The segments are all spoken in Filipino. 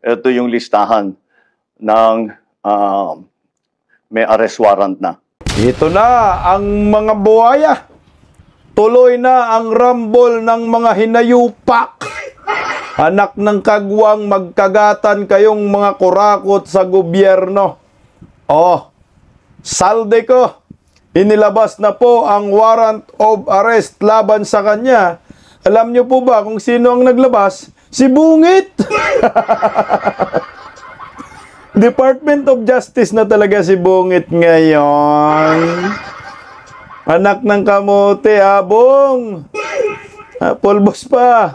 ito yung listahan ng may arrest warrant na. Ito na ang mga buhaya. Tuloy na ang rumble ng mga hinayupak. Anak ng kagwang, magkagatan kayong mga kurakot sa gobyerno. Oh, salde ko. Inilabas na po ang warrant of arrest laban sa kanya. Alam niyo po ba kung sino ang naglabas? Si Bungit! Department of Justice na talaga si Bungit ngayon. Anak ng kamote, habong. Pulbos pa.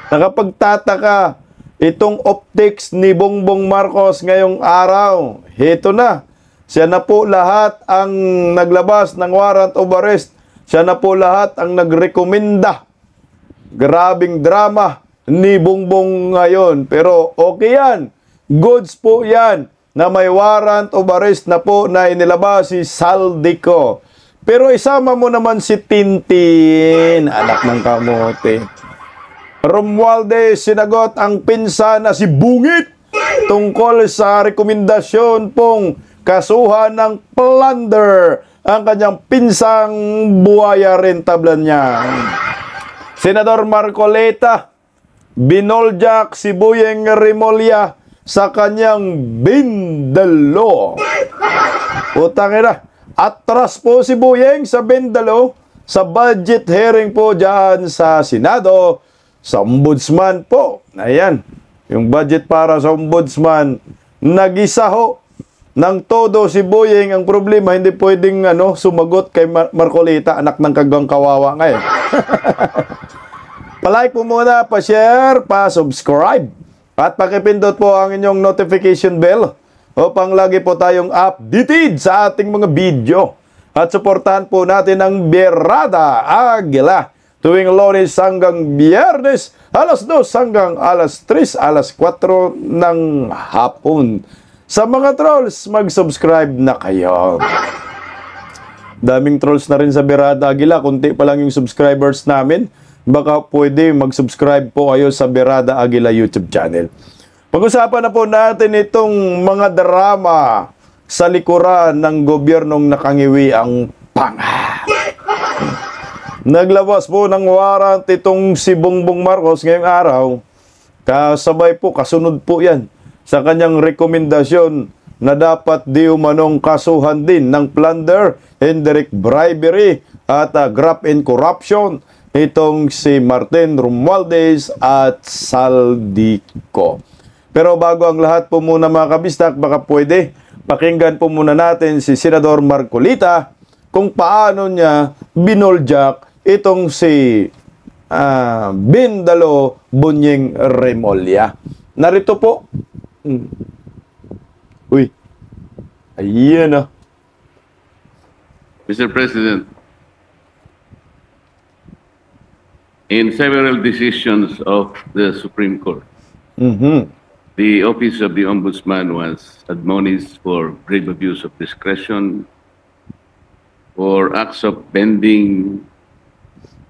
Nakapagtataka itong optics ni Bongbong Marcos ngayong araw. Heto na. Siya na po lahat ang naglabas ng warrant of arrest. Siya na po lahat ang nagrekomenda. Grabing drama ni Bongbong ngayon. Pero okay yan. Goods po yan na may warrant of arrest na po na inilabas si Saldico. Pero isama mo naman si Tintin, anak ng kamote. Romualdez sinagot ang pinsan na si Bungit tungkol sa rekomendasyon pong kasuhan ng plunder ang kanyang pinsang buhaya rentablan niya. Senador Marcoleta binoljak si Boyeng Remulla sa kanyang bindalo. Utang ina. Atras po si Boyeng sa bindalo sa budget hearing po dyan sa Senado. Sa ombudsman po. Ayan. Yung budget para sa ombudsman. Nag-isa ho ng todo si Boyeng. Ang problema, hindi pwedeng sumagot kay Marcoleta, anak ng kagwang kawawa ngayon. Palike po muna, pa-share, pa-subscribe. At pakipindot po ang inyong notification bell upang lagi po tayong updated sa ating mga video. At suportahan po natin ang Berada Aguila tuwing Lunes hanggang Biyernes, alas 2 hanggang alas 3, alas 4 ng hapon. Sa mga trolls, mag-subscribe na kayo. Daming trolls na rin sa Berada Aguila. Kunti pa lang yung subscribers namin. Baka pwede mag-subscribe po kayo sa Berada Aguila YouTube channel. Pag-usapan na po natin itong mga drama sa likuran ng gobyernong nakangiwi ang panga. Naglabas po ng warrant itong si Bongbong Marcos ngayong araw. Kasabay po, kasunod po yan sa kanyang rekomendasyon na dapat di umanong kasuhan din ng plunder, indirect bribery at graft and corruption itong si Martin Romualdez at Saldico. Pero bago ang lahat po muna mga kabistak, baka pwede pakinggan po muna natin si Senador Marcoleta kung paano niya binoljak itong si Bindalo Boyeng Remulla. Narito po. Uy. Ayan Mr. President, in several decisions of the Supreme Court, the Office of the Ombudsman was admonished for grave abuse of discretion, for acts of bending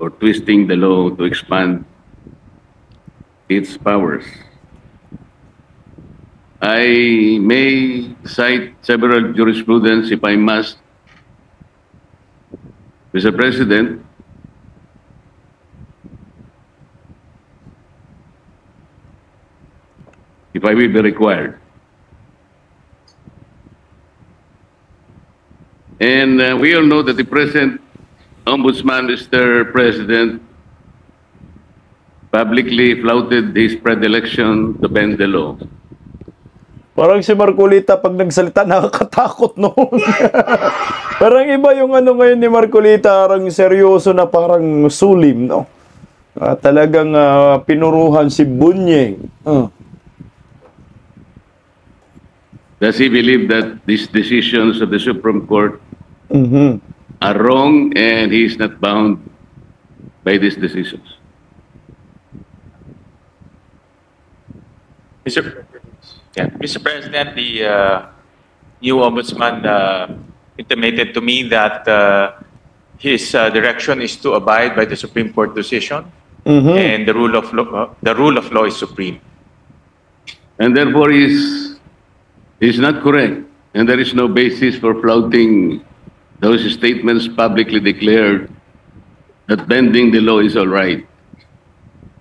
or twisting the law to expand its powers. I may cite several jurisprudence if I must. Mr. President, if I will be required. And we all know that the present Ombudsman, Mr. President, publicly flouted his predilection to bend the law. Parang si Marcoleta pag nagsalita nakakatakot noon. Parang iba yung ngayon ni Marcoleta, parang seryoso na parang sulim, no? Talagang pinuruhan si Boyeng. Does he believe that these decisions of the Supreme Court are wrong and he is not bound by these decisions? Mr. President, the new ombudsman intimated to me that his direction is to abide by the Supreme Court decision, and the rule of law is supreme. and therefore is not correct, and there is no basis for flouting those statements publicly declared that bending the law is all right,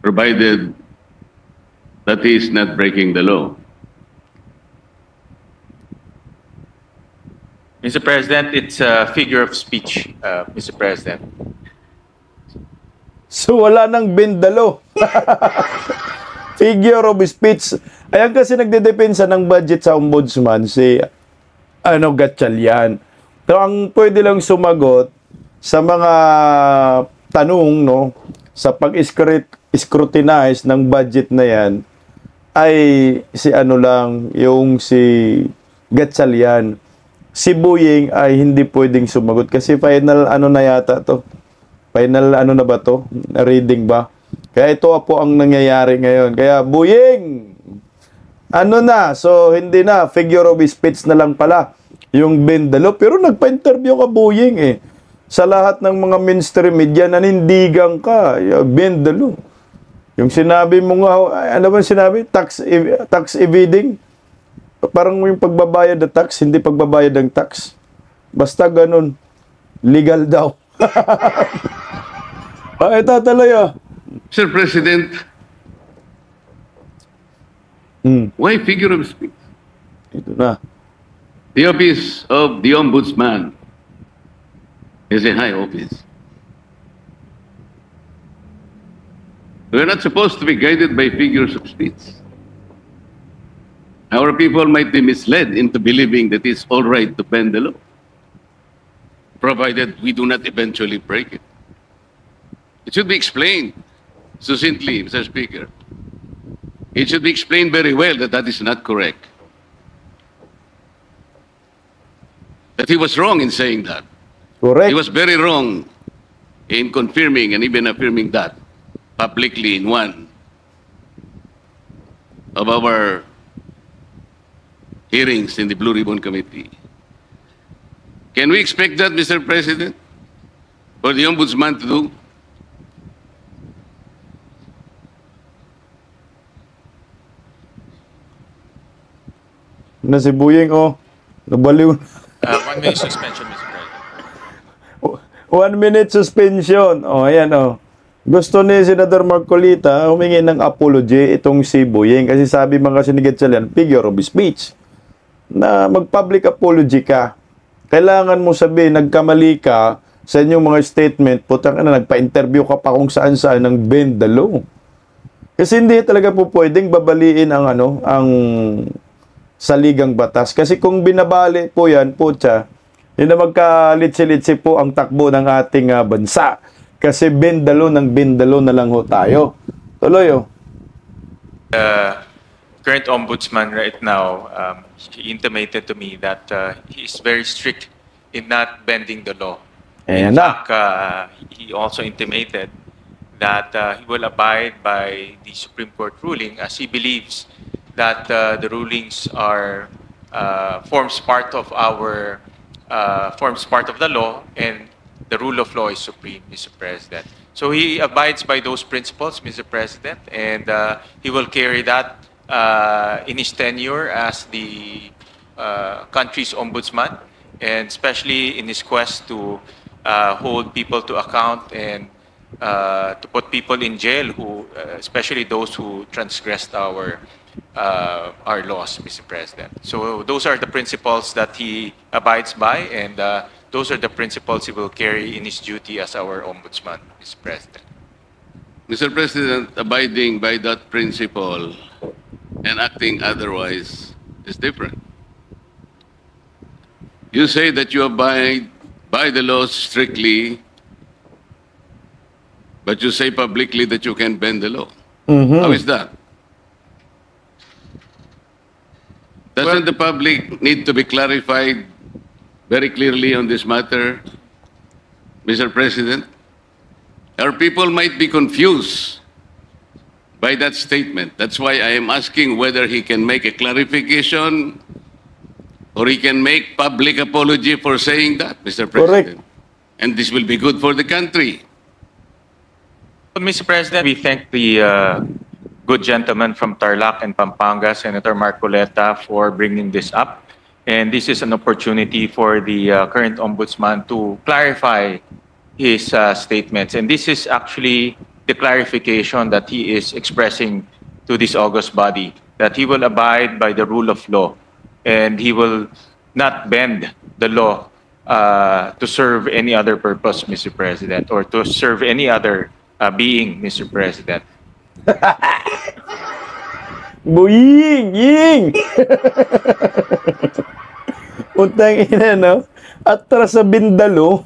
provided that he is not breaking the law. Mr. President, it's a figure of speech, Mr. President. So wala nang bendalo. Figure of speech. Ayan kasi nagdedepensa ng budget sa ombudsman si Gatchalian. So ang pwede lang sumagot sa mga tanong no sa pag-scrutinize ng budget na yan ay si si Gatchalian. Si Buying ay hindi pwedeng sumagot kasi final na yata to. Final na ba to? Reading ba? Kaya ito po ang nangyayari ngayon. Kaya Buying, so hindi na, figure of speech na lang pala yung bendalo. Pero nagpa-interview ka Buying eh. Sa lahat ng mga mainstream media, nanindigan ka, bendalo. Yung sinabi mo nga, ano ba sinabi? Tax evading? Parang yung pagbabayad ng tax, hindi pagbabayad ng tax. Basta ganun. Legal daw. Ito talaga. Mr. President, why figure of speech? Ito na. The office of the Ombudsman is a high office. We're not supposed to be guided by figures of speech. Our people might be misled into believing that it's all right to bend the law, provided we do not eventually break it. It should be explained succinctly, Mr. Speaker. It should be explained very well that that is not correct. That he was wrong in saying that. Correct. He was very wrong in confirming and even affirming that publicly in one of our hearings in the Blue Ribbon Committee. Can we expect that, Mr. President, for the Ombudsman to do? Na si Buying, nabaliw. 1 minute suspension, Mr. President. 1 minute suspension. Ayan, Gusto ni Senador Marcolita humingi ng apology itong si Buying kasi sabi mga kasi ni Gatchalian, figure of speech. Na mag-public apology ka. Kailangan mo sabihin, nagkamali ka sa inyong mga statement, nagpa-interview ka pa kung saan-saan ng bend the law. Kasi hindi talaga po pwedeng babaliin ang saligang batas. Kasi kung binabali po yan, hindi na magkalitsi-litsi po ang takbo ng ating bansa. Kasi bendalo na lang ho tayo. Tuloy, Current ombudsman right now, he intimated to me that he is very strict in not bending the law. Ayan In na. fact, he also intimated that he will abide by the Supreme Court ruling as he believes that the rulings are forms part of the law, and the rule of law is supreme, Mr. President. So he abides by those principles, Mr. President, and he will carry that in his tenure as the country's ombudsman, and especially in his quest to hold people to account and to put people in jail especially those who transgressed our laws, Mr. President. So those are the principles that he abides by, and those are the principles he will carry in his duty as our ombudsman, Mr. President. Mr. President, abiding by that principle and acting otherwise is different. You say that you abide by the laws strictly, but you say publicly that you can bend the law. How is that? Doesn't the public need to be clarified very clearly on this matter, Mr. President? Our people might be confused by that statement. That's why I am asking whether he can make a clarification or he can make public apology for saying that, Mr. President. Correct. And this will be good for the country. Mr. President, we thank the good gentleman from Tarlac and Pampanga, Senator Marcoleta, for bringing this up. And this is an opportunity for the current ombudsman to clarify his statements. And this is actually the clarification that he is expressing to this august body, that he will abide by the rule of law and he will not bend the law to serve any other purpose, Mr. President, or to serve any other being, Mr. President. Buying! Ying! Untang ina, no? Atras sa Bindalo.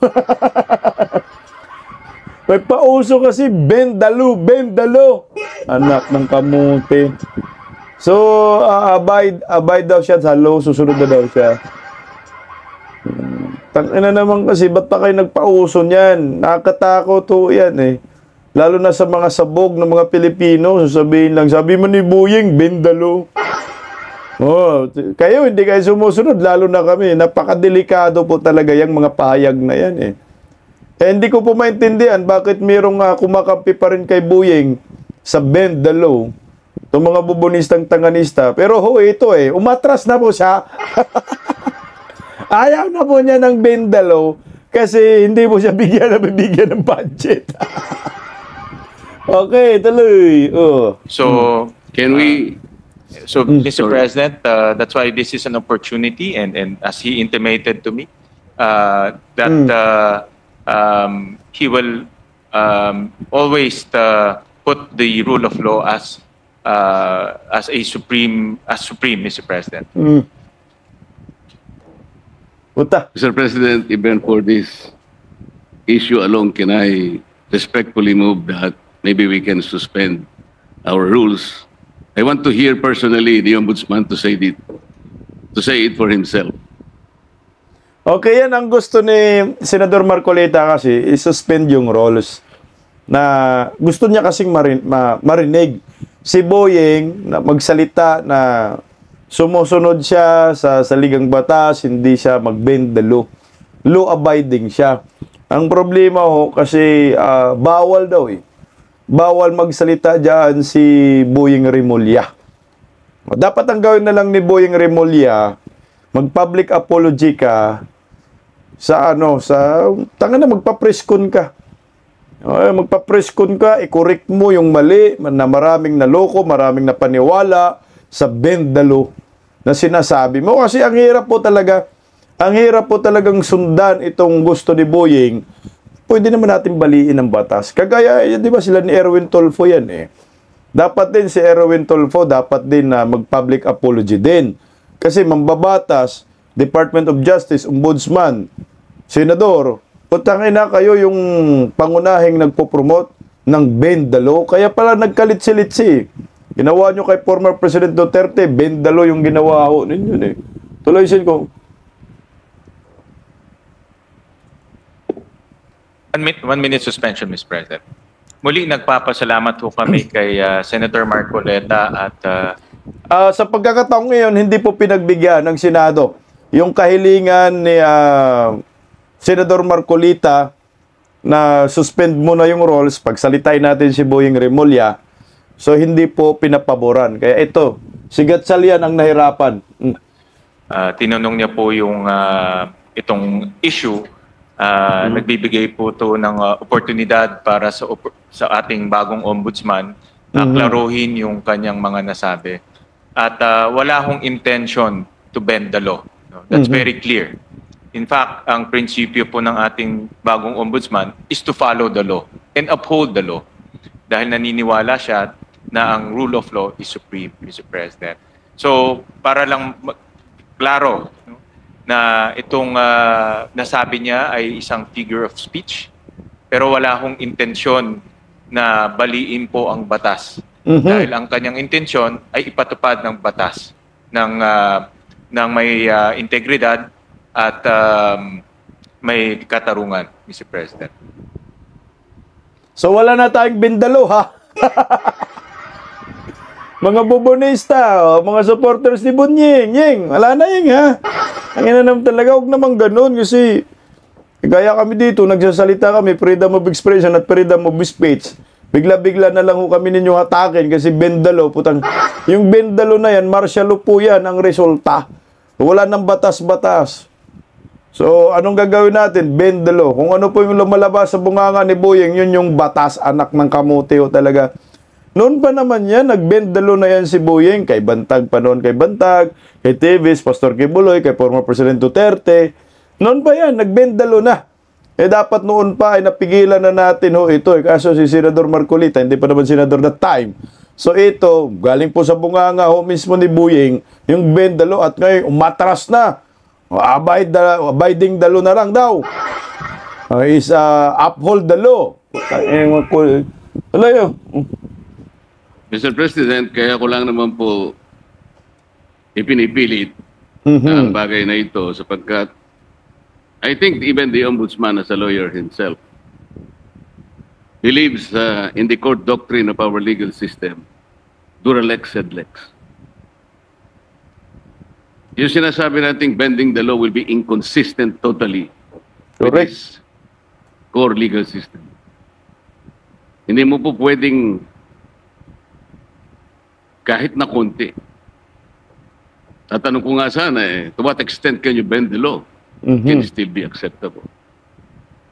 May pauso kasi, Bendalo, Bendalo. Anak ng kamuti. So, abide daw siya sa law, susunod na daw siya. Tangina naman kasi, ba't pa kayo nagpauso niyan? Nakakatakot to yan eh. Lalo na sa mga sabog ng mga Pilipino, sasabihin lang, sabi mo ni Buying, Bendalo. Oh, kayo hindi kayo sumusunod, lalo na kami. Napakadelikado po talaga yung mga pahayag na yan eh. Eh, hindi ko po maintindihan bakit mayroong kumakampi pa rin kay Buying sa bend the law. Itong mga bubonistang tanganista. Pero ito umatras na po siya. Ayaw na po niya ng bend the law kasi hindi po siya bibigyan ng budget. Okay, tuloy. Oh. So, Can we, Mr. sorry. President, that's why this is an opportunity, and as he intimated to me, that he will always put the rule of law as supreme, Mr. President. Puta. Mr. President, even for this issue alone, can I respectfully move that maybe we can suspend our rules? I want to hear personally the Ombudsman to say it for himself. Okay, yan ang gusto ni Senador Marcoleta kasi, i-suspend yung rules. Na gusto niya kasing marinig si Boying na magsalita na sumusunod siya sa saligang batas, hindi siya mag-bend the law. Law-abiding siya. Ang problema kasi bawal daw eh. Bawal magsalita dyan si Boying Remulla. Dapat ang gawin na lang ni Boying Remulla, mag-public apology ka sa magpa-preskon ka. Magpa-preskon ka, i-correct mo yung mali na maraming naloko, maraming napaniwala sa bend the law na sinasabi mo. Kasi ang hirap po talagang sundan itong gusto ni Boying. Pwede naman natin baliin ang batas. Kagaya, di ba sila ni Erwin Tulfo yan eh. Dapat din si Erwin Tulfo, dapat din na mag-public apology din. Kasi mambabatas, Department of Justice, Ombudsman, Senador, putang ina kayo yung pangunahing nagpo-promote ng bend the law. Kaya pala nagkalit-silitsi. Ginawa nyo kay former President Duterte, bend the law yung ginawa ho ninyo eh. Tuloy sin ko. 1 minute suspension, Mr. President. Muli, nagpapasalamat po kami kay Senator Marcoleta at sa pagkakataong ngayon, hindi po pinagbigyan ng Senado yung kahilingan ni Senador Marcolita na suspend muna yung rules, pagsalitay natin si Boying Remulla. So, hindi po pinapaboran. Kaya ito, si Gatchalian ang nahirapan. tinanong niya po yung itong issue. Nagbibigay po to ng oportunidad para sa ating bagong ombudsman na klaruhin yung kanyang mga nasabi. At wala hong intention to bend the law. No? That's very clear. In fact, ang prinsipyo po ng ating bagong ombudsman is to follow the law and uphold the law. Dahil naniniwala siya na ang rule of law is supreme, Mr. President. So, para lang klaro, no, na itong nasabi niya ay isang figure of speech, pero wala hong intensyon na baliin po ang batas. Dahil ang kanyang intensyon ay ipatupad ng batas ng may integridad at may katarungan, Mr. President. So wala na tayong bindalo, ha? Mga bubonista, mga supporters ni Bunying, Ying, wala na Ying, ha? Ang ina naman talaga, huwag naman ganun kasi gaya kami dito, nagsasalita kami, freedom of expression at freedom of speech. Bigla-bigla na lang ho kami ninyong hatakin kasi bendalo, putang. Yung bendalo na yan, martial law po yan ang resulta. Wala nang batas-batas. So, anong gagawin natin? Bendalo. Kung ano po yung lumalabas sa bunganga ni Boyeng, yun yung batas, anak ng kamuti ho talaga. Noon pa naman yan, nagbendalo na yan si Boyeng, kay Bantag pa noon, kay Bantag, kay Teves, Pastor Kibuloy, kay former President Duterte. Noon pa yan, nagbendalo na. Eh dapat noon pa ay napigilan na natin ho ito. Kaso si Senador Marcolita, hindi pa naman senador that time. So ito, galing po sa bunganga ho mismo ni Boyeng, yung bendalo at ngayon umatras na. Abiding the law na lang daw. Is uphold the law. Wala yun. Mr. President, kaya ko lang naman po ipinipilit ang bagay na ito sapagkat I think even the Ombudsman as a lawyer himself believes in the court doctrine of our legal system, dura lex sed lex. Yung sinasabi nating bending the law will be inconsistent totally with Correct. this core legal system. Hindi mo po pwedeng kahit na konti. Tatanong ko nga sana to what extent can you bend the law? Can it still be acceptable?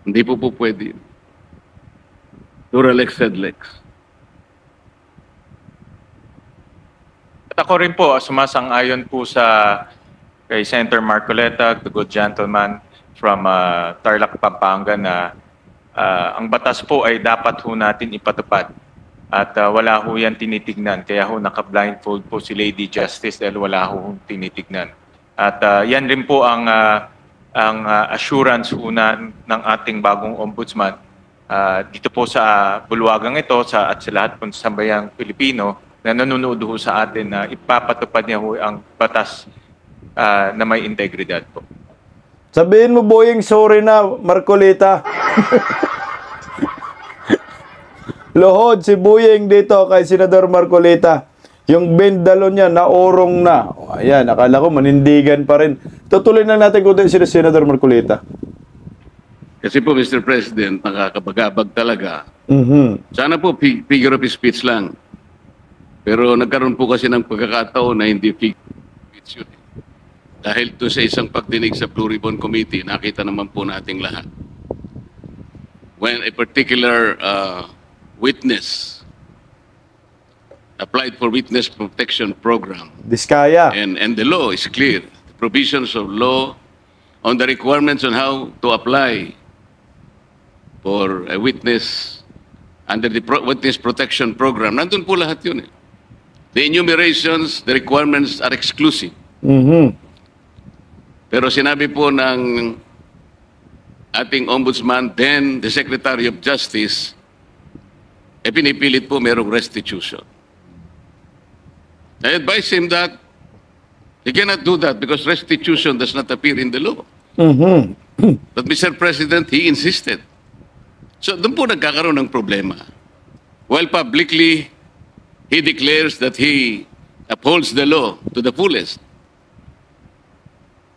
Hindi po pwede. Dura lex sed lex. At ako rin po, sumasang-ayon po sa kay Senator Marcoleta, the good gentleman from Tarlac, Pampanga, na ang batas po ay dapat ho natin ipatupad. At wala ho yan tinitignan. Kaya ho naka-blindfold po si Lady Justice dahil wala ho tinitignan. At yan rin po ang assurance ho ng ating bagong ombudsman dito po sa bulwagang ito at sa lahat po sa sambayang Pilipino na nanonood ho sa atin na ipapatupad niya ho ang batas na may integridad po. Sabihin mo, Boyeng, sorry na, Marcolita. Lohod si Boyeng dito kay Senador Marcolita. Yung bendalo niya, naorong na. Ayan, akala ko manindigan pa rin. Tutuloy na natin kung si Senador Marcolita. Kasi po, Mr. President, nakakabagabag talaga. Sana po figure of speech lang. Pero nagkaroon po kasi ng pagkakataon na hindi figure of speech yun. Dahil to sa isang pagdinig sa Blue Ribbon Committee, nakita naman po nating lahat. When a particular witness applied for witness protection program, Diskaya. and the law is clear. The provisions of law on the requirements on how to apply for a witness under the witness protection program. Nandun po lahat yun. The enumerations, the requirements are exclusive. Pero sinabi po ng ating ombudsman, then the Secretary of Justice, pinipilit po merong restitution. I advise him that he cannot do that because restitution does not appear in the law. But Mr. President, he insisted. So doon po nagkakaroon ng problema. While publicly, he declares that he upholds the law to the fullest.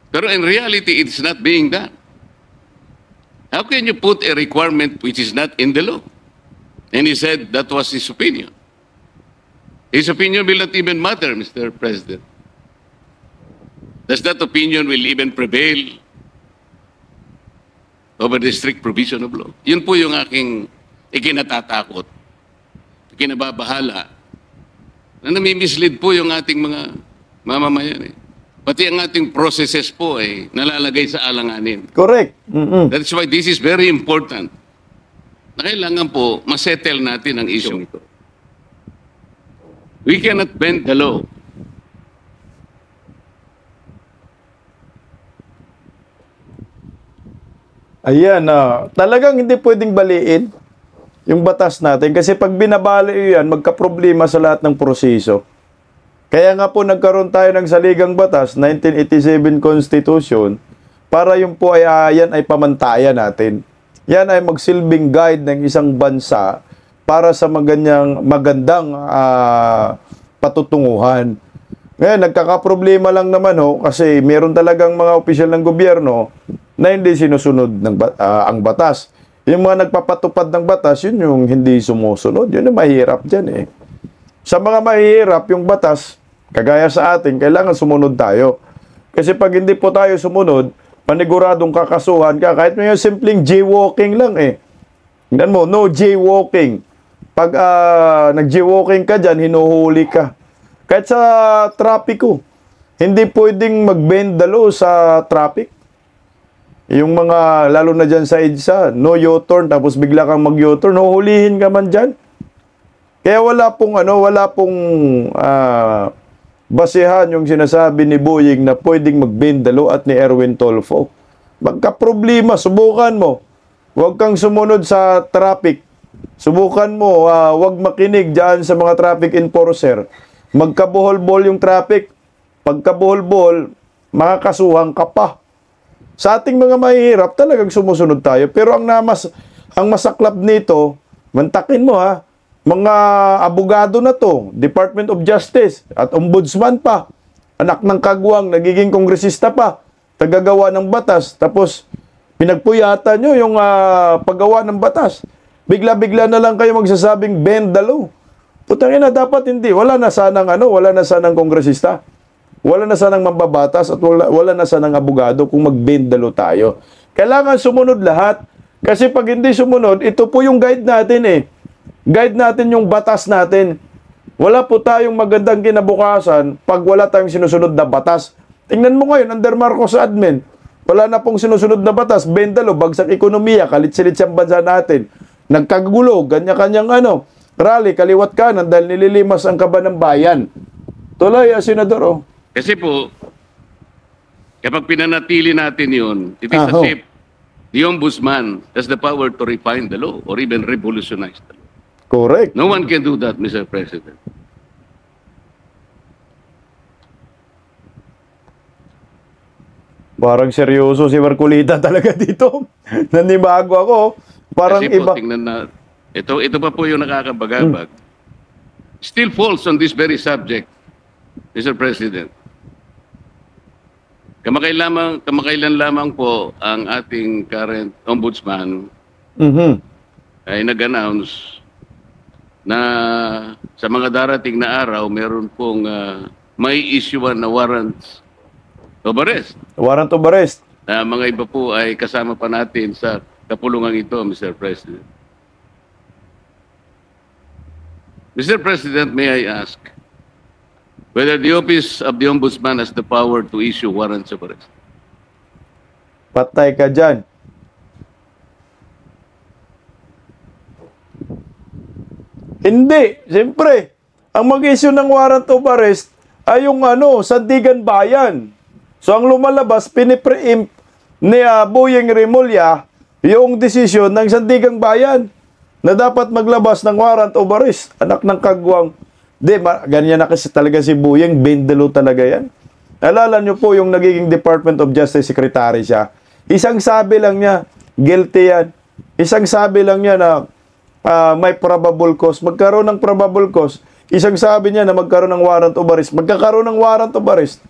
Pero in reality, it's not being done. How can you put a requirement which is not in the law? And he said that was his opinion. His opinion will not even matter, Mr. President. Does that opinion will even prevail over the strict provision of law? Yun po yung aking ikinatatakot, ikinababahala, na nami-mislead po yung ating mga mamamayan. Pati ang ating processes po ay nalalagay sa alanganin. Correct. That's why this is very important. Na kailangan po masettle natin ang issue ito. We cannot bend the law. Ayan, talagang hindi pwedeng baliin yung batas natin kasi pag binabali yan, magkaproblema sa lahat ng proseso. Kaya nga po nagkaroon tayo ng saligang batas, 1987 Constitution, para yung po ay yan ay pamantayan natin. Yan ay magsilbing guide ng isang bansa para sa magandang patutunguhan. Ngayon, nagkakaproblema lang naman kasi meron talagang mga opisyal ng gobyerno na hindi sinusunod ang batas. Yung mga nagpapatupad ng batas, yun yung hindi sumusunod. Yun yung mahirap dyan eh. Sa mga mahirap, yung batas, kagaya sa atin, kailangan sumunod tayo. Kasi pag hindi po tayo sumunod, paniguradong kakasuhan ka. Kahit may simpleng jaywalking lang eh. Tingnan mo, no jaywalking. Pag nag-jaywalking ka dyan, hinuhuli ka. Kahit sa trapiko, hindi pwedeng mag-bend the law sa traffic. Yung mga, lalo na dyan sa EDSA, no U-turn, tapos bigla kang mag-U-turn, huhulihin ka man dyan. Kaya wala pong basehan yung sinasabi ni Boying na pwedeng mag-bend the law at ni Erwin Tulfo. Magka-problema, subukan mo. Huwag kang sumunod sa traffic. Subukan mo, huwag makinig dyan sa mga traffic enforcer. Magkabuhol-buhol yung traffic. Pagkabuhol-buhol, makakasuhan ka pa. Sa ating mga mahihirap, talagang sumusunod tayo. Pero ang masaklap nito, mantakin mo mga abogado na to, Department of Justice at Ombudsman pa, anak ng kagwang, nagiging kongresista pa, tagagawa ng batas, tapos pinagpuyatan nyo yung paggawa ng batas. Bigla-bigla na lang kayo magsasabing bend the law. Putangin na, dapat hindi. Wala na sanang kongresista. Wala na sanang mambabatas at wala na sanang abogado kung mag-bend the law tayo. Kailangan sumunod lahat. Kasi pag hindi sumunod, ito po yung guide natin eh. Guide natin yung batas natin. Wala po tayong magandang kinabukasan pag wala tayong sinusunod na batas. Tingnan mo ngayon, under Marcos admin, wala na pong sinusunod na batas, bend the law, bagsak ekonomiya, kalit-silit siyang bansa natin. Nagkagulo, kanya-kanyang rally, kaliwat kanan dahil nililimas ang kaba ng bayan. Tuloy, Senador, oh. Kasi po, kapag pinanatili natin yun, it is as if the Ombudsman has the power to refine the law or even revolutionize the law. Correct. No one can do that, Mr. President. Parang seryoso si Marcolita talaga dito. Nanibago ako. Parang Kasi po, iba. tingnan na, ito pa po yung nakakabagabag. Still falls on this very subject, Mr. President. Kamakailan lamang po ang ating current ombudsman ay nag-announce na sa mga darating na araw, meron pong may issuean na warrants of arrest. Warrant of arrest. Na mga iba po ay kasama pa natin sa kapulungan ito, Mr. President. Mr. President, may I ask whether the Office of the Ombudsman has the power to issue warrants of arrest? Patay ka dyan. Hindi. Siyempre, ang mag-issue ng warrant of arrest ay yung Sandigan Bayan. So, ang lumalabas, pinipreempt ni Boyeng Remulla yung desisyon ng Sandigang Bayan na dapat maglabas ng warrant of arrest. Anak ng kagwang. Ganyan na kasi talaga si Boyeng, bend the law talaga yan. Alala nyo po yung nagiging Department of Justice Secretary siya. Isang sabi lang niya, guilty yan. Isang sabi lang niya na may probable cause. Magkaroon ng probable cause. Isang sabi niya na magkaroon ng warrant of arrest. Magkakaroon ng warrant of arrest.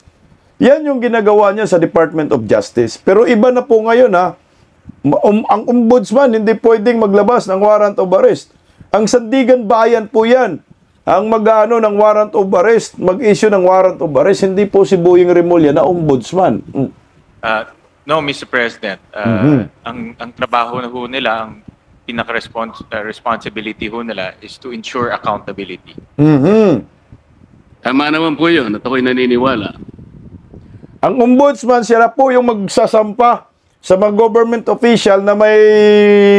Yan yung ginagawa niya sa Department of Justice. Pero iba na po ngayon ang ombudsman hindi pwedeng maglabas ng warrant of arrest. Ang Sandigan Bayan po yan. Ang ng warrant of arrest, mag-issue ng warrant of arrest, hindi po si Boyeng Remulla na ombudsman. No, Mr. President. Ang trabaho na ho nila, ang pinaka-responsibility ho nila is to ensure accountability. Tama naman po yun at ako'y naniniwala. Ang ombudsman, siya na po yung magsasampa sa mga government official na may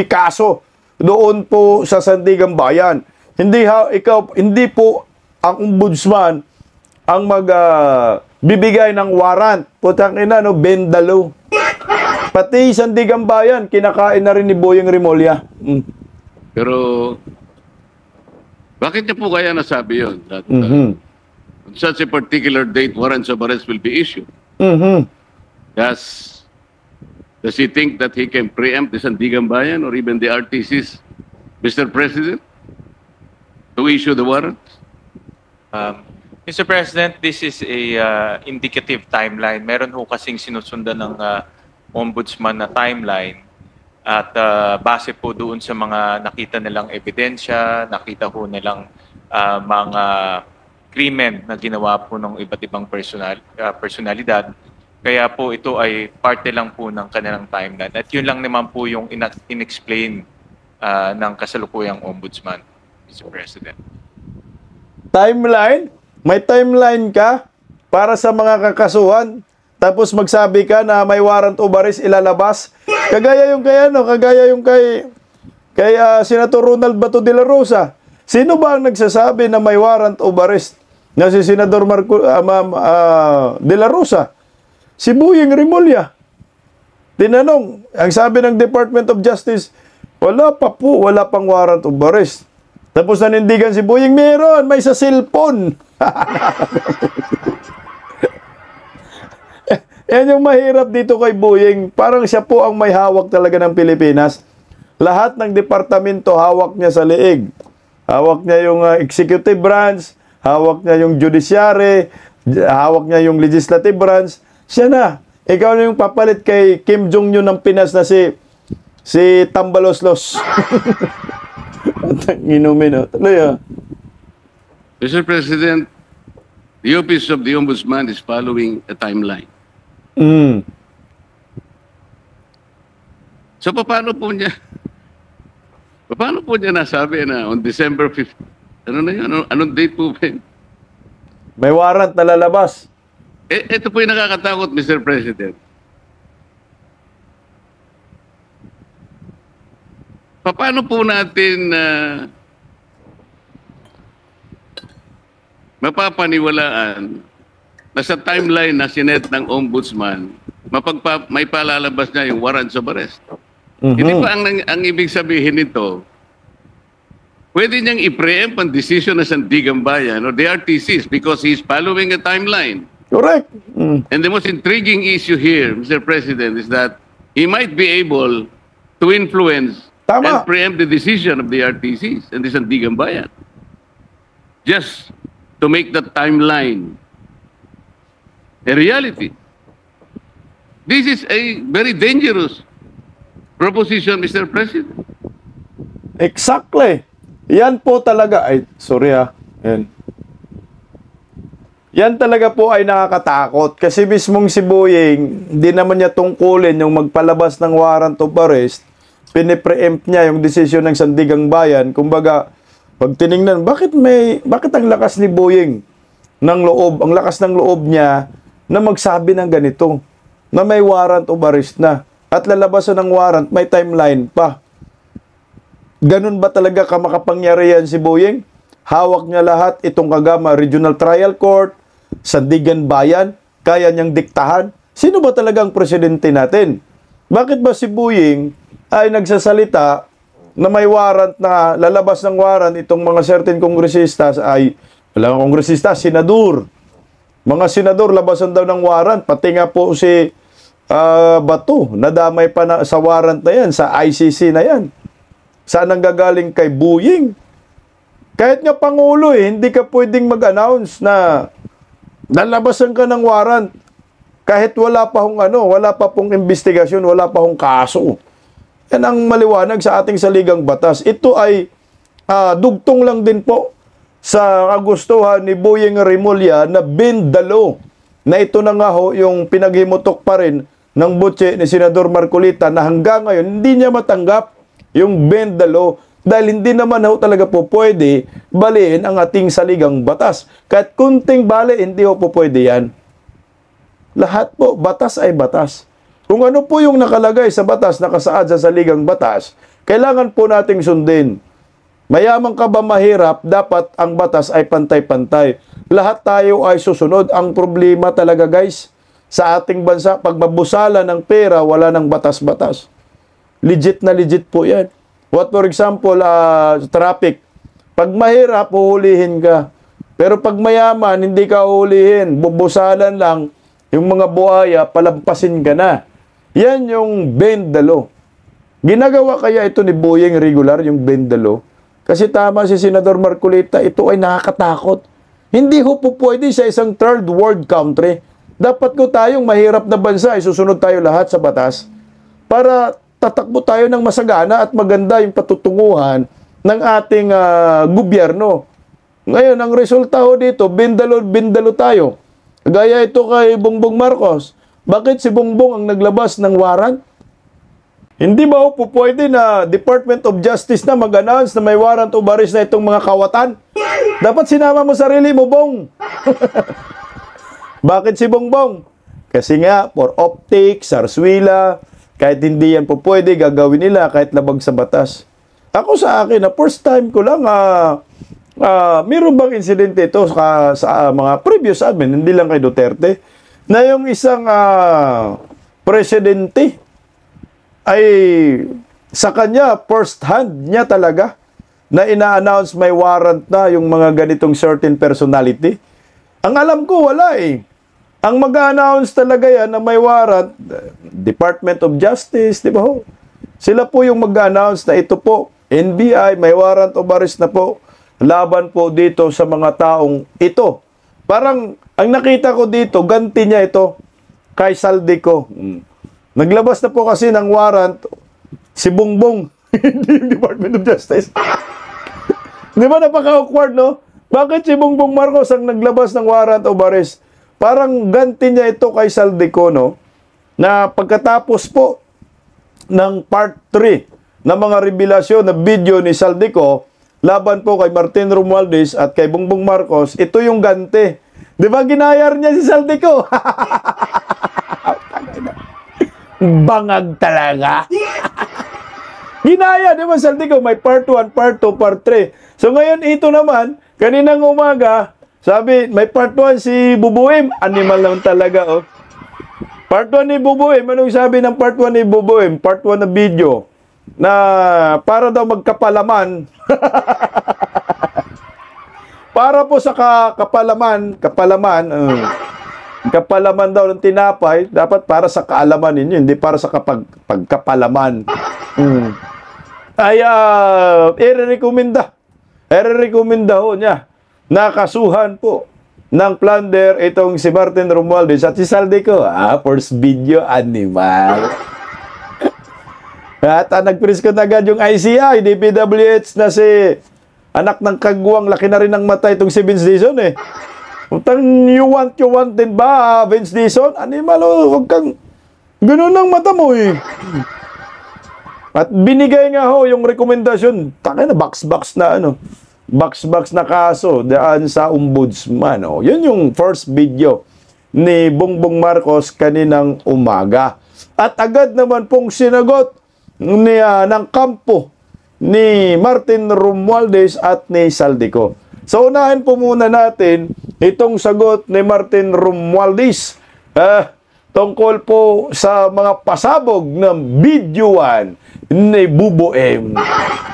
kaso doon po sa Sandigan Bayan. Hindi po ang ombudsman ang bibigay ng warrant. Putang ina, bend the law. Pati Sandigan Bayan, kinakain na rin ni Boyeng Remulla. Pero, bakit niya po kaya nasabi yun? That, on such a particular date, warrants of arrest will be issued. Does he think that he can preempt the Sandigan Bayan or even the RTCs, Mr. President, to issue the warrants? Mr. President, this is a indicative timeline. Meron ho kasing sinusundan ng ombudsman na timeline. At base po doon sa mga nakita nilang ebidensya, nakita po nilang mga krimen na ginawa po ng iba't ibang personalidad. Kaya po ito ay parte lang po ng kanilang timeline. At yun lang naman po yung inexplain ng kasalukuyang ombudsman, Mr. President. Timeline? May timeline ka para sa mga kakasuhan? Tapos magsabi ka na may warrant of arrest ilalabas? Kagaya yung kay Senator Ronald Bato de la Rosa. Sino ba ang nagsasabi na may warrant of arrest na si Senador de la Rosa? Si Boyeng Rimulya. Tinanong, ang sabi ng Department of Justice, wala pang warrant of arrest. Tapos nanindigan si Boyeng, meron, may sa cellphone. Yan yung mahirap dito kay Boyeng. Parang siya po ang may hawak talaga ng Pilipinas. Lahat ng departamento hawak niya sa leeg. Hawak niya yung executive branch, hawak niya yung judiciary, hawak niya yung legislative branch. Siya na. Ikaw na yung papalit kay Kim Jong-un ng Pinas na si Tambaloslos. Inumin, tuloy. Mr. President, the Office of the Ombudsman is following a timeline. So paano po niya nasabi na on December 5th? Ano na yun? Anong date po ba yun? May warrant na lalabas. Ito po yung nakakatakot, Mr. President. Paano po natin mapapaniwalaan na sa timeline na sinet ng Ombudsman, may palalabas niya yung warrants of arrest? Hindi ba ang ibig sabihin nito, pwede niyang i-preempt ang decision ng Sandigan Bayan o the RTCs because he's following a timeline. Correct. And the most intriguing issue here, Mr. President, is that he might be able to influence Tama. and preempt the decision of the RTCs and the Sandigan Bayan. Just to make that timeline a reality. This is a very dangerous proposition, Mr. President. Exactly. Yan po talaga. Ay, sorry Yan talaga po ay nakakatakot. Kasi mismong si Boyeng, hindi naman niya tungkulin yung magpalabas ng warrant of arrest. Pinipreempt niya yung desisyon ng Sandigang Bayan. Kumbaga, pag tiningnan, bakit ang lakas ni Boyeng ng loob, ang lakas ng loob niya na magsabi ng ganito, na may warrant of arrest na. At lalabasan ng warrant, may timeline pa. Ganun ba talaga kamakapangyarihan si Boyeng? Hawak niya lahat itong Kagama Regional Trial Court, Sandigan Bayan, kaya niyang diktahan. Sino ba talaga ang presidente natin? Bakit ba si Boyeng ay nagsasalita na may warrant na lalabas ng warrant itong mga certain kongresistas ay, wala nga kongresista, senador. Mga senador, labasan daw ng warrant. Pati nga po si Bato, nadamay pa na, sa warrant na yan, sa ICC na yan. Saan ang gagaling kay Boyeng? Kahit nga Pangulo hindi ka pwedeng mag-announce na lalabasan ka ng warrant. Kahit wala pa pong investigasyon, wala pa hong kaso. Yan ang maliwanag sa ating saligang batas. Ito ay dugtong lang din po sa kagustuhan ni Boyeng Rimulya na bend the law. Na ito na nga ho yung pinaghimutok pa rin ng butse ni Senador Marcolita na hanggang ngayon hindi niya matanggap yung bend the law dahil hindi naman ho talaga po pwede baliin ang ating saligang batas. Kahit kunting bali, hindi ho po pwede yan. Lahat po, batas ay batas. Kung ano po yung nakalagay sa batas, nakasaad sa saligang batas, kailangan po nating sundin. Mayaman ka ba mahirap, dapat ang batas ay pantay-pantay. Lahat tayo ay susunod. Ang problema talaga guys, sa ating bansa, pag mabusala ng pera, wala ng batas-batas. Legit na legit po yan. What for example, traffic. Pag mahirap, huhulihin ka. Pero pag mayaman, hindi ka huhulihin. Bubusalan lang, yung mga buhaya, palampasin ka na. Yan yung bend the law. Ginagawa kaya ito ni Boyeng regular, yung bend the law? Kasi tama si Senador Marcolita, ito ay nakakatakot. Hindi ho po pwede sa isang third world country. Dapat ko tayong mahirap na bansa, ay susunod tayo lahat sa batas para tatakbo tayo ng masagana at maganda yung patutunguhan ng ating gobyerno. Ngayon, ang resulta ho dito, bindalo tayo. Gaya ito kay Bongbong Marcos. Bakit si Bongbong ang naglabas ng warrant? Hindi ba po pwede na Department of Justice na mag-announce na may warrant of arrest na itong mga kawatan? Dapat sinama mo sarili mo, Bong. Bakit si Bongbong? Kasi nga, for optics, sarswila, kahit hindi yan po pwede, gagawin nila kahit labag sa batas. Ako sa akin, na first time ko lang, mayroon bang insidente ito sa mga previous admin, hindi lang kay Duterte, na yung isang presidente ay sa kanya, first hand niya talaga, na ina-announce may warrant na yung mga ganitong certain personality. Ang alam ko, wala eh. Ang mag-announce talaga yan na may warrant, Department of Justice, di ba ho? Sila po yung mag-announce na ito po, NBI, may warrant of arrest na po, laban po dito sa mga taong ito. Parang, ang nakita ko dito, ganti niya ito, kay Saldico. Naglabas na po kasi ng warrant, si Bongbong, hindi yung Department of Justice. Di ba napaka-awkward, no? Bakit si Bongbong Marcos ang naglabas ng warrant of arrest? Parang ganti niya ito kay Saldico, no? Na pagkatapos po ng part 3 na mga revelasyon na video ni Saldico, laban po kay Martin Romualdez at kay Bongbong Marcos, ito yung ganti. Di ba ginayar niya si Saldico? Bangag talaga. Ginaya, di ba Saldico? May part 1, part 2, part 3. So ngayon ito naman, kaninang umaga, sabi, may part 1 si Bubuim. Animal lang talaga, oh. Part 1 ni Bubuim. Anong sabi ng part 1 ni Bubuim? Part 1 na video. Na para daw magkapalaman. Para po sa kapalaman daw ng tinapay, dapat para sa kaalaman ninyo, hindi para sa pagkapalaman. Ay, i-recommenda ho niya na kasuhan po ng plunder itong si Martin Romualdez at si Saldico. First video, animal. At nag-press ko na agad yung ICI, DPWH na si anak ng kagwang, laki na rin ng mata itong si Vince Dizon eh. Utang you want din ba, Vince Dizon? Animal, huwag kang ganun ang mata mo eh. At binigay nga ho yung rekomendasyon, taka na box na kaso daan sa ombudsman. Oh. Yun yung first video ni Bongbong Marcos kaninang umaga. At agad naman pong sinagot ng kampo ni Martin Romualdez at ni Saldico. So unahin po muna natin itong sagot ni Martin Romualdez tungkol po sa mga pasabog ng videoan ni Bubuim.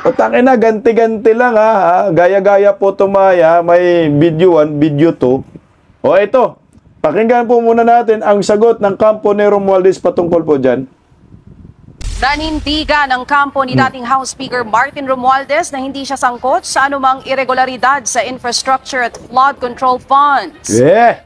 Patangin na, ganti-ganti lang ha. Gaya-gaya po tumaya, may videoan, video 2. O ito, pakinggan po muna natin ang sagot ng kampo ni Romualdez patungkol po dyan. Nanindigan ng kampo ni dating House Speaker Martin Romualdez na hindi siya sangkot sa anumang irregularidad sa infrastructure at flood control funds.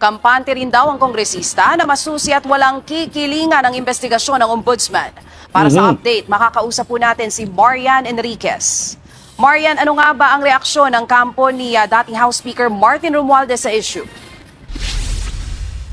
Kampante rin daw ang kongresista na masusi at walang kikilingan ang investigasyon ng ombudsman. Para sa update, makakausap po natin si Marian Enriquez. Marian, ano nga ba ang reaksyon ng kampo ni dating House Speaker Martin Romualdez sa issue?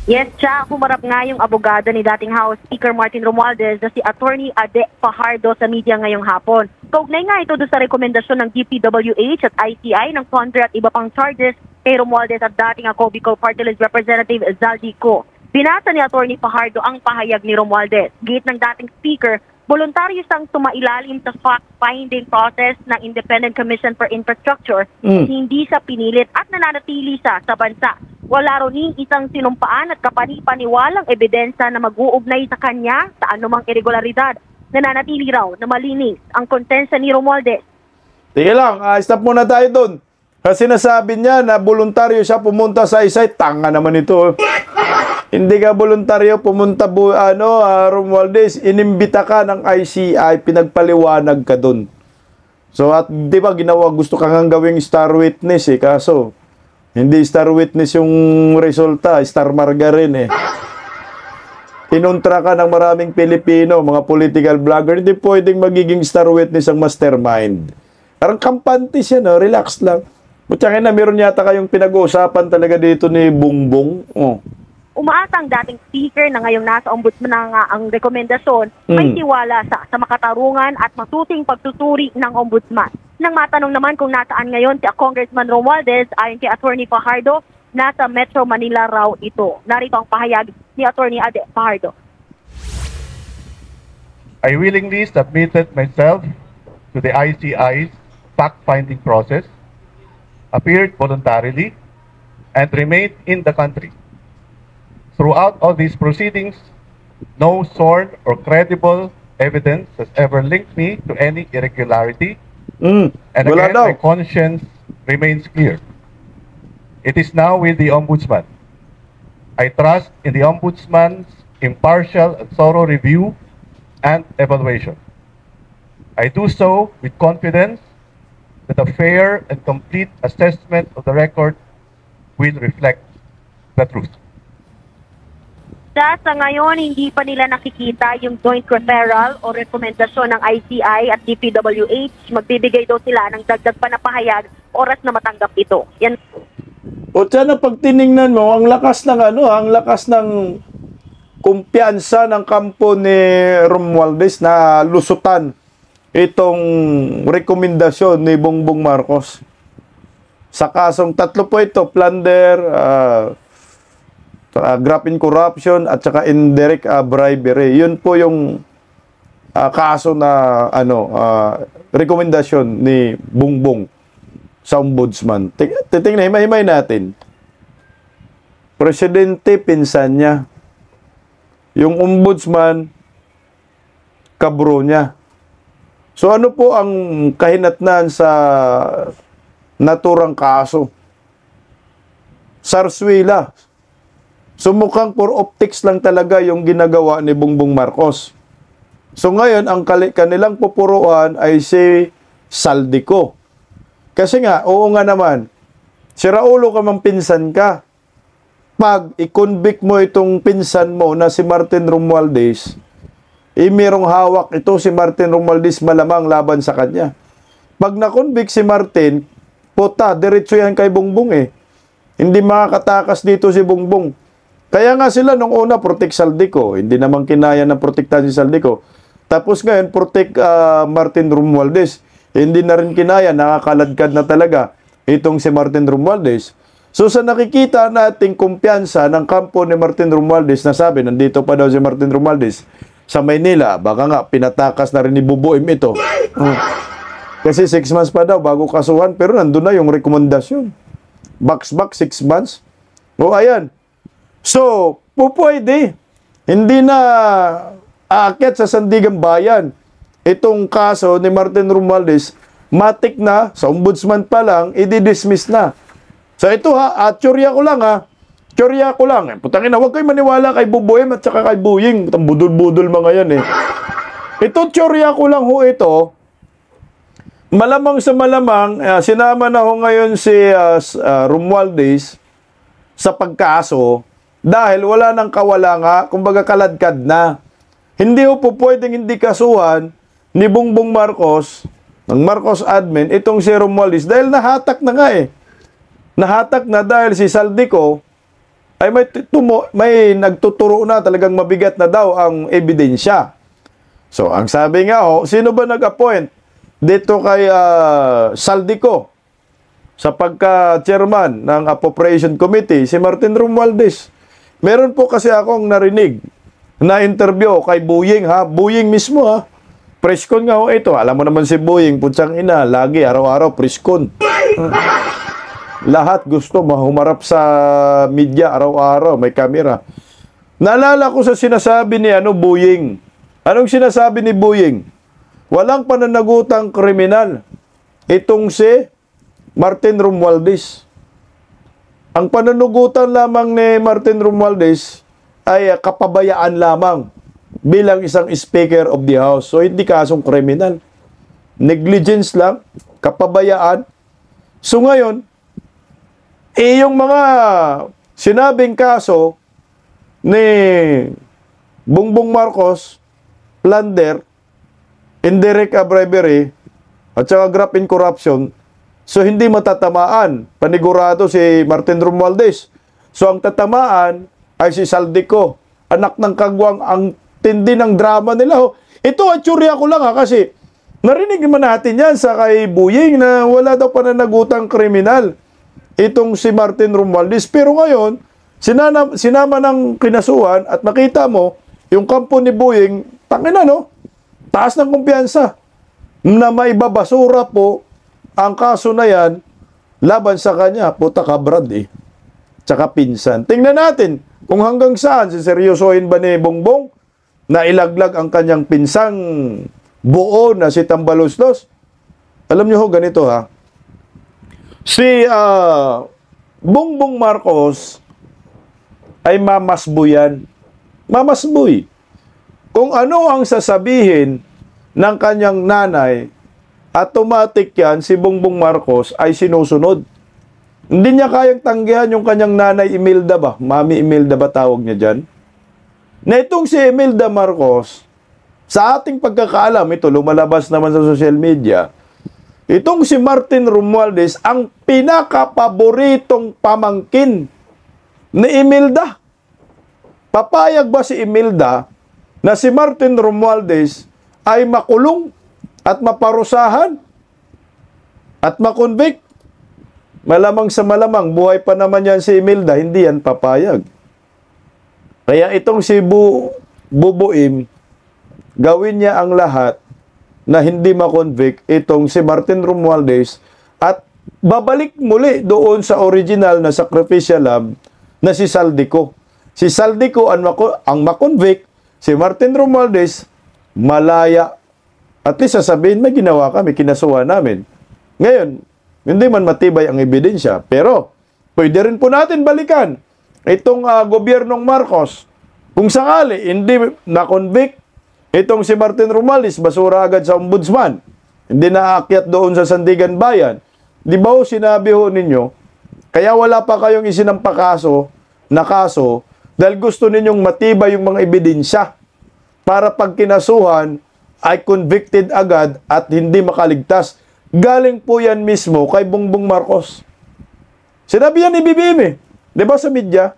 Yes, siya, humarap nga yung abogado ni dating House Speaker Martin Romualdez na si Attorney Ade Fajardo sa media ngayong hapon. Kaugnay nga ito doon sa rekomendasyon ng DPWH at ICI ng contra at iba pang charges kay Romualdez at dating Cobicol Party List Representative Zaldico. Binasa ni Attorney Fajardo ang pahayag ni Romualdez. Gate ng dating Speaker, voluntaryo siyang sumailalim sa fact-finding process ng Independent Commission for Infrastructure. Hindi siya pinilit at nananatili siya sa bansa. Wala rin isang sinumpaan at kapani-paniwalang ebidensya na mag-uugnay sa kanya sa anumang irregularidad. Nananatili raw na malinis ang konsensya ni Romualdez. Sige lang, stop muna tayo doon. Kasi nasabi niya na voluntaryo siya pumunta sa ICI. Tanga naman ito. Hindi ka voluntaryo pumunta Romualdez, inimbita ka ng ICI, pinagpaliwanag ka doon. So at di ba gusto kang gawing star witness eh, kaso hindi star witness yung resulta, star margarine eh. kinontra ka ng maraming Pilipino, mga political vlogger, hindi pwedeng magiging star witness ang mastermind. Parang kampante siya, no? Relax lang. Butya na, meron yata kayong pinag-uusapan talaga dito ni Bongbong. Oh. Umaasa ang dating speaker na ngayong nasa ombudsman na nga ang rekomendasyon, may tiwala sa makatarungan at masusing pagsusuri ng ombudsman. Nang matanong naman kung nasaan ngayon si Congressman Romualdez, ayon kay Attorney Fajardo, nasa Metro Manila raw ito. Narito ang pahayag ni Attorney Ade Fajardo. I willingly submitted myself to the ICI's fact-finding process, appeared voluntarily, and remained in the country. Throughout all these proceedings, no sworn or credible evidence has ever linked me to any irregularity, and again, my conscience remains clear. It is now with the Ombudsman. I trust in the Ombudsman's impartial and thorough review and evaluation. I do so with confidence that a fair and complete assessment of the record will reflect the truth. Sa ngayon, hindi pa nila nakikita yung joint referral o rekomendasyon ng ICI at DPWH. Magbibigay daw sila ng dagdag pa na pahayag oras na matanggap ito. Yan. O sana pag tiningnan mo, ang lakas ng kumpiyansa ng kampo ni Romualdez na lusutan itong rekomendasyon ni Bongbong Marcos. Sa kasong tatlo po ito, plunder, graft in corruption at saka indirect bribery. Yun po yung kaso na rekomendasyon ni Bongbong sa ombudsman. Titingnan, himay natin. Presidente, pinsan niya. Yung ombudsman, kabro niya. So ano po ang kahinatnan sa naturang kaso? Sarswila. So mukhang for optics lang talaga yung ginagawa ni Bongbong Marcos. So ngayon, ang kanilang pupuruan ay si Saldico. Kasi nga, oo nga naman, si Raulo ka mang pinsan ka. Pag i-convict mo itong pinsan mo na si Martin Romualdez, merong hawak ito si Martin Romualdez malamang laban sa kanya. Pag na-convict si Martin, puta, diretso yan kay Bongbong eh. Hindi makakatakas dito si Bongbong. Kaya nga sila nung una protect Saldico, hindi naman kinaya na protektahan si Saldico. Tapos ngayon protect Martin Romualdez, hindi na rin kinaya, nakakaladkad na talaga itong si Martin Romualdez. So sa nakikita nating kumpiyansa ng kampo ni Martin Romualdez na sabi, nandito pa daw si Martin Romualdez sa Maynila, baka nga pinatakas na rin ni Bubuim ito. Kasi 6 months pa daw bago kasuhan, pero nandun na yung rekomendasyon. Box 6 months. O ayan. So, pupwede. Hindi na aakyat sa Sandigan Bayan itong kaso ni Martin Romualdez, matik na, sa ombudsman pa lang, i-dismiss na. So ito tsorya ko lang tsorya ko lang. Putangin na, huwag kayo maniwala kay Bubuim at saka kay Buying. Budol-budol mga yan eh. Ito, tsorya ko lang ito. Malamang sa malamang, sinama na ngayon si Romualdez sa pagkaso dahil wala nang kawala nga, kumbaga kaladkad na. Hindi po pwedeng hindi kasuhan ni Bongbong Marcos, ng Marcos admin, itong si Romualdez dahil nahatak na nga eh. Nahatak na dahil si Saldico ay may nagtuturo na talagang mabigat na daw ang ebidensya. So, ang sabi nga sino ba nag-appoint dito kay Saldico sa pagka-chairman ng Appropriation Committee? Si Martin Romualdez. Meron po kasi akong narinig na interview kay Buying Buying mismo Preskon nga ito. Alam mo naman si Buying, putsang ina, lagi araw-araw preskon. Lahat gusto mahumarap sa media araw-araw, may kamera. Naalala ko sa sinasabi ni Buying. Anong sinasabi ni Buying? Walang pananagutang kriminal itong si Martin Romualdez. Ang pananugutan lamang ni Martin Romualdez ay kapabayaan lamang bilang isang Speaker of the House. So, hindi kasong kriminal. Negligence lang, kapabayaan. So, ngayon, yung mga sinabing kaso ni Bongbong Marcos, plunder, indirect bribery, at saka graft in corruption. So, hindi matatamaan. Panigurado si Martin Romualdez. So, ang tatamaan ay si Saldico. Anak ng kagwang, ang tindi ng drama nila. Oh. Ito, atsurya ko lang kasi narinig naman natin yan sa kay Buying na wala daw pananagutang kriminal. Itong si Martin Romualdez. Pero ngayon, sinama ng kinasuhan at nakita mo, yung kampo ni Buying, tangina no, taas ng kumpiyansa na maibabasura po ang kaso na yan laban sa kanya. Puta ka, Brad eh. Tsaka pinsan. Tingnan natin kung hanggang saan siseryosohin ba ni Bongbong na ilaglag ang kanyang pinsang buo na si Tambaloslos. Alam nyo ho, ganito ha. Si Bongbong Marcos ay mamasbuyan. Mamasbuy. Kung ano ang sasabihin ng kanyang nanay, automatic yan, si Bongbong Marcos ay sinusunod. Hindi niya kayang tanggihan yung kanyang nanay Imelda ba? Mami Imelda ba tawag niya dyan? Na itong si Imelda Marcos, sa ating pagkakaalam, ito lumalabas naman sa social media, itong si Martin Romualdez ang pinakapaboritong pamangkin ni Imelda. Papayag ba si Imelda na si Martin Romualdez ay makulong at maparusahan at makonvict? Malamang sa malamang, buhay pa naman yan si Imelda, hindi yan papayag. Kaya itong si Bubuim, gawin niya ang lahat na hindi makonvict itong si Martin Romualdez at babalik muli doon sa original na sacrificial lamb na si Saldico. Si Saldico ang makonvict, si Martin Romualdez malaya. At least sasabihin, may ginawa kami, kinasuhan namin. Ngayon, hindi man matibay ang ebidensya. Pero, pwede rin po natin balikan itong gobyernong Marcos. Kung sakali, hindi na-convict itong si Martin Romualdez, basura agad sa ombudsman. Hindi naakyat doon sa Sandigan Bayan. Di ba ho, sinabi ho ninyo, kaya wala pa kayong isinampa kaso dahil gusto ninyong matibay yung mga ebidensya para pag kinasuhan ay convicted agad at hindi makaligtas. Galing po yan mismo kay Bongbong Marcos. Sinabi yan ni BBM eh. Di ba sa media?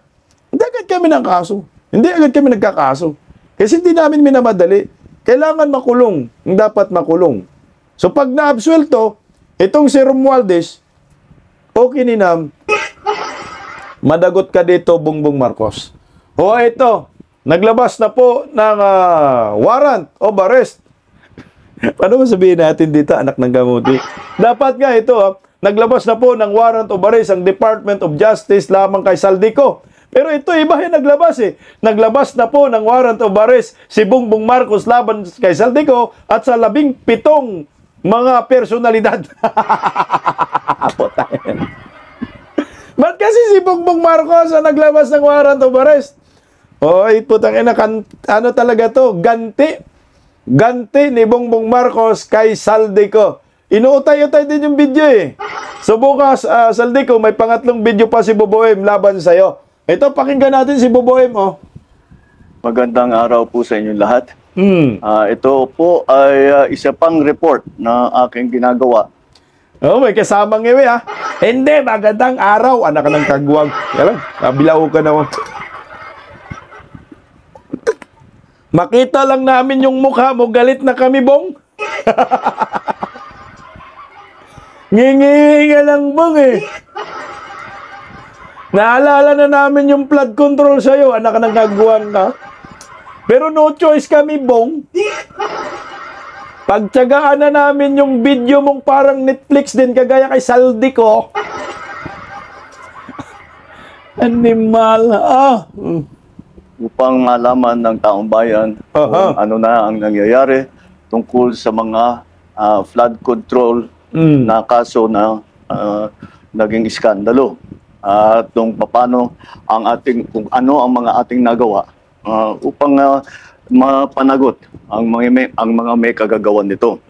Hindi agad kami ng kaso. Hindi agad kami nagkakaso. Kasi hindi namin minamadali. Kailangan makulong. Ang dapat makulong. So pag na-absuelto, itong si Romualdez, okay ni Nam, madagot ka dito, Bongbong Marcos. O ito, naglabas na po ng warrant of arrest. Paano sabihin natin dito, anak ng gamuti? Dapat nga ito, naglabas na po ng warrant of arrest ang Department of Justice lamang kay Saldico. Pero ito, iba yung naglabas eh. Naglabas na po ng warrant of arrest si Bongbong Marcos laban kay Saldico at sa 17 mga personalidad. Ba't kasi si Bongbong Marcos ang naglabas ng warrant of arrest? Oy, putang ina, ano talaga to? Ganti ni Bongbong Marcos kay Saldico. Inuutay-utay din yung video eh. So bukas, Saldico, may pangatlong video pa si Bubuim laban sa'yo. Ito, pakinggan natin si Bubuim, oh. Magandang araw po sa inyong lahat. Ito po ay isa pang report na aking ginagawa. Oh, may kasamang iwi, ha? Hindi, magandang araw, anak ng kagwang. Yan, kabilaw ka naman. Makita lang namin yung mukha mo, galit na kami, Bong. Ngingi lang, Bong, eh. Naalala na namin yung flood control sa'yo, anak ng kagwang ka. Pero no choice kami, Bong. Pagtyagaan na namin yung video mong parang Netflix din, kagaya kay Saldico. Animal, Upang malaman ng taong bayan kung ano na ang nangyayari tungkol sa mga flood control na kaso na naging iskandalo. At kung paano ang kung ano ang mga ating nagawa upang mapanagot ang mga may kagagawan nito.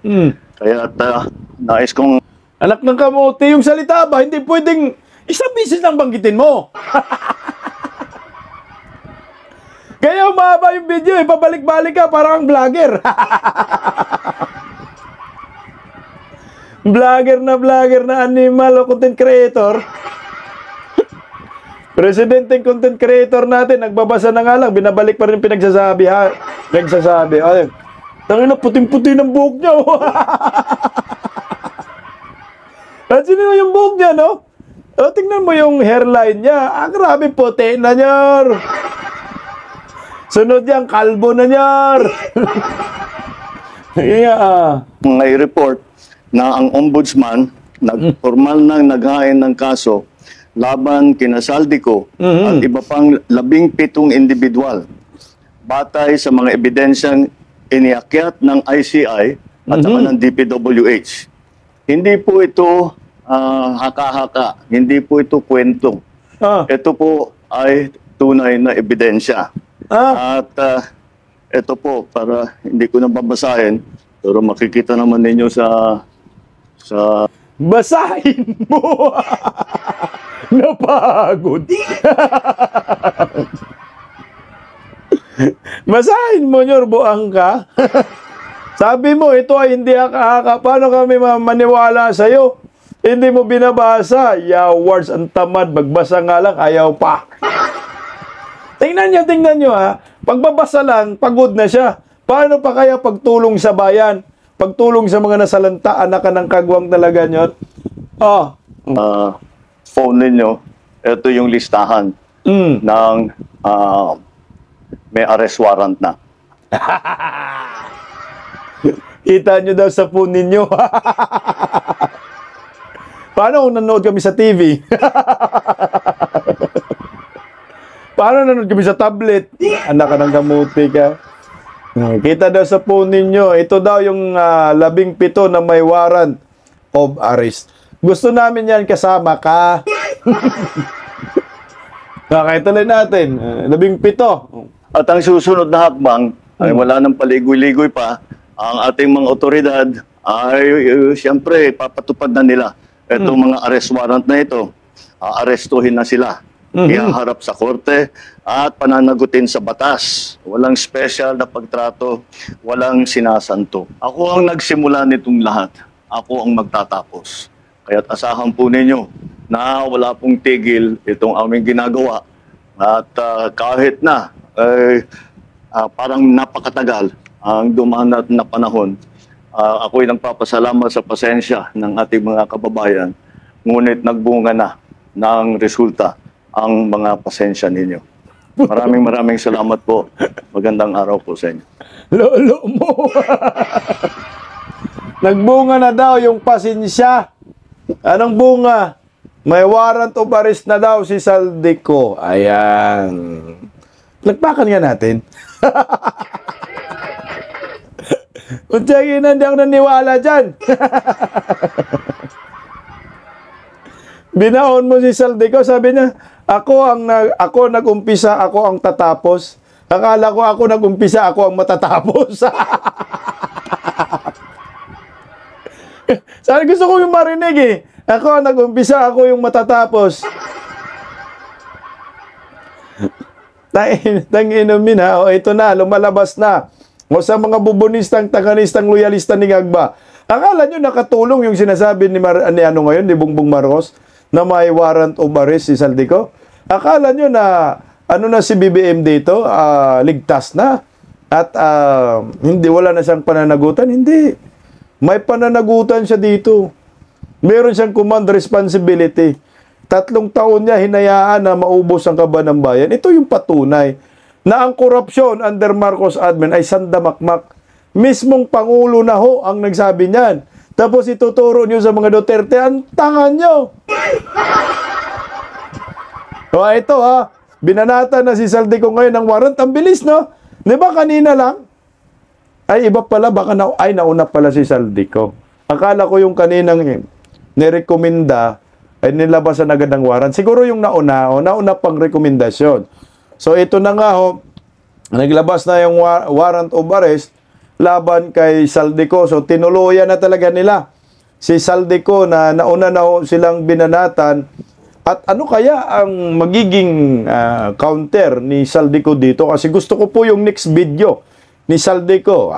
Kaya nais kong... Anak ng kamote, yung salita ba, hindi pwedeng isang bisis lang banggitin mo. Kaya umaba yung video, pabalik-balik ka, parang kang vlogger. Vlogger na animal o content creator. Presidenteng content creator natin, nagbabasa na nga lang, binabalik pa rin pinagsasabi, ha? Nagsasabi, ay, tangina, puting-puti ng buhok niya. At sino yung buhok niya, no? O, tingnan mo yung hairline niya. Ah, grabe, puti na niya. Sunod yan, kalbo na niya. Yeah. May report na ang ombudsman formal nang naghain ng kaso laban kina Saldico at iba pang 17 individual batay sa mga ebidensyang iniakyat ng ICI at saka ng DPWH. Hindi po ito haka-haka, hindi po ito kwento. Ito po ay tunay na ebidensya. At ito po, para hindi ko na babasahin, pero makikita naman ninyo sa basahin mo. Napagod. Basahin mo, Nyor, buang ka. Sabi mo, ito ay hindi haka-haka. Paano kami maniwala sa'yo? Hindi mo binabasa. Yawards, ang tamad. Magbasa nga lang, ayaw pa. Tingnan nyo ha. Pagbabasa lang, pagod na siya. Paano pa kaya pagtulong sa bayan? Pagtulong sa mga nasalanta, anak ka ng kagwang talaga nyo. Phone ninyo, ito yung listahan ng may arrest warrant na. Kita nyo daw sa phone ninyo. Paano kung nanood kami sa TV? Paano nanood kami sa tablet? Anak ka ng kamuti ka. Kita daw sa phone ninyo. Ito daw yung 17 na may warrant of arrest. Gusto namin yan kasama ka. Okay, tuloy natin. 17. At ang susunod na hakbang ay wala nang paligoy-ligoy pa. Ang ating mga otoridad ay siyempre papatupad na nila itong mga arrest warrant na ito. Arestuhin na sila. Ihaharap sa korte at pananagutin sa batas. Walang special na pagtrato, walang sinasanto. Ako ang nagsimula nitong lahat. Ako ang magtatapos. Kaya't asahan po ninyo na wala pong tigil itong aming ginagawa. At kahit na parang napakatagal ang dumaan na panahon, ako'y nagpapasalamat sa pasensya ng ating mga kababayan. Ngunit nagbunga na ng resulta ang mga pasensya ninyo. Maraming salamat po. Magandang araw po sa inyo. Lolo mo. Nagbunga na daw yung pasensya. Anong bunga? May warrant of arrest na daw si Saldico. Ayan. Lagpakan nga natin. Utsagin na, hindi ako naniwala dyan. Binaon mo si Saldico, sabi niya, ako nag-umpisa, ako ang tatapos. Akala ko ako nag-umpisa, ako ang matatapos. Sana gusto ko yung marinig eh. Ako nag-umpisa, ako yung matatapos. Tang inumin ha. O ito na, lumalabas na. O sa mga bubunistang, taganistang, loyalista ni Gagba. Akala nyo nakatulong yung sinasabi ni Bongbong Marcos na may warrant of arrest si Saldico? Akala nyo na si BBM dito, ligtas na? At wala na siyang pananagutan? Hindi. May pananagutan siya dito. Meron siyang command responsibility. 3 taon niya hinayaan na maubos ang kaban ng bayan. Ito yung patunay na ang korupsyon under Marcos admin ay sandamakmak. Mismong Pangulo na ho ang nagsabi niyan. Tapos ituturo niyo sa mga Duterte, ang tanga niyo. O ito ha, binanata na si Saldico ngayon ng warrant. Ang bilis, no? Di ba kanina lang? Ay, iba pala, baka nauna pala si Saldico. Akala ko yung kaninang nirekomenda ay nilabasan agad ng warrant. Siguro yung nauna pang rekomendasyon. So ito na nga ho, naglabas na yung warrant of arrest laban kay Saldico. So tinuluyan na talaga nila si Saldico na nauna na ho silang binanatan At ano kaya ang magiging counter ni Saldico dito? Kasi gusto ko po yung next video ni Saldico.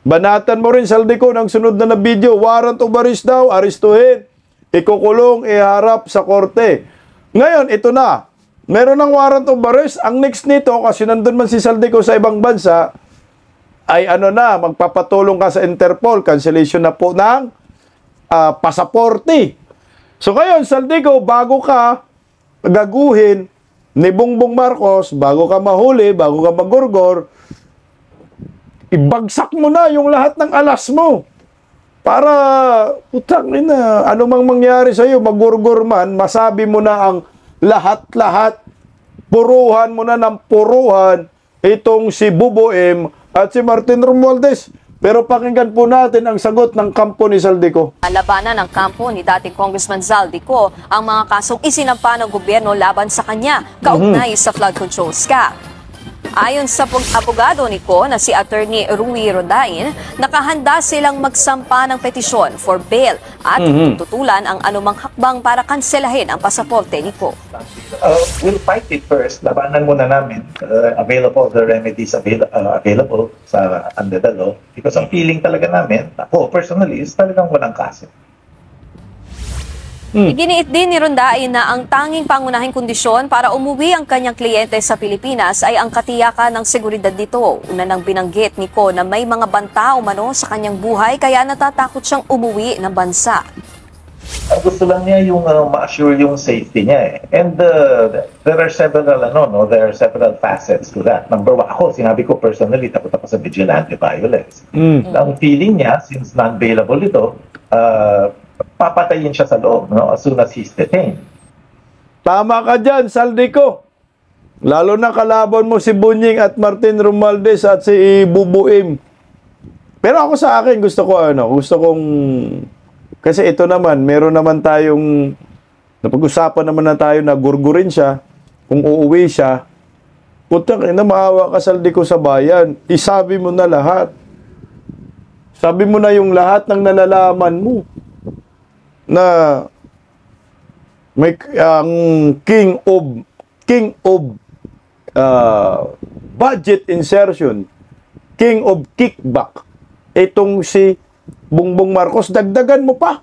Banatan mo rin, Saldico, ng sunod na video. Warrant of arrest daw, arestuhin, ikukulong, iharap sa korte. Ngayon, ito na. Meron ng warrant of arrest. Ang next nito, kasi nandun man si Saldico sa ibang bansa, ay ano na, magpapatulong ka sa Interpol, cancellation na po ng pasaporte. So ngayon, Saldico, bago ka gaguhin ni Bongbong Marcos, bago ka mahuli, bago ka magurgor, ibagsak mo na yung lahat ng alas mo. Para, putang ina, ano mang mangyari sa'yo, magurgor man, masabi mo na ang lahat-lahat, puruhan mo na ng puruhan itong si Buboem at si Martin Romualdez. Pero pakinggan po natin ang sagot ng kampo ni Saldico. Labanan ng kampo ni dating Congressman Zaldico ang mga kasong isinampa ng gobyerno laban sa kanya, kaugnay sa flood control SCA. Ayon sa abogado ni Ko na si Attorney Rui Rodain, nakahanda silang magsampa ng petisyon for bail at tutulan ang anumang hakbang para kanselahin ang pasaporte ni Ko. We'll fight it first. Labanan muna namin. Available the remedies available sa under the law. Because ang feeling talaga namin, ako personally, is talagang walang kaso. Iginiit din ni Rondain na ang tanging pangunahing kondisyon para umuwi ang kanyang kliyente sa Pilipinas ay ang katiyakan ng seguridad nito. Una nang binanggit ni Ko na may mga banta umano sa kanyang buhay kaya natatakot siyang umuwi ng bansa. Ang gusto lang niya yung ma-assure yung safety niya eh. And there are several facets to that. Number one, ako, sinabi ko personally, takot ako sa vigilante violence. Ang feeling niya, since non-bailable ito, papatayin siya sa loob, no? As soon as he's detained. Tama ka dyan, Saldico. Lalo na kalaban mo si Bunying at Martin Romualdez at si Bubuim. Pero ako sa akin, gusto kong, kasi ito naman, meron naman tayong, napag-usapan naman na tayo na gurgurin siya, kung uuwi siya, putang ina, maawa ka, Saldico, sa bayan. Isabi mo na lahat. Sabi mo na yung lahat ng nalalaman mo. Na may ang king of budget insertion, king of kickback, itong si Bongbong Marcos, dagdagan mo pa.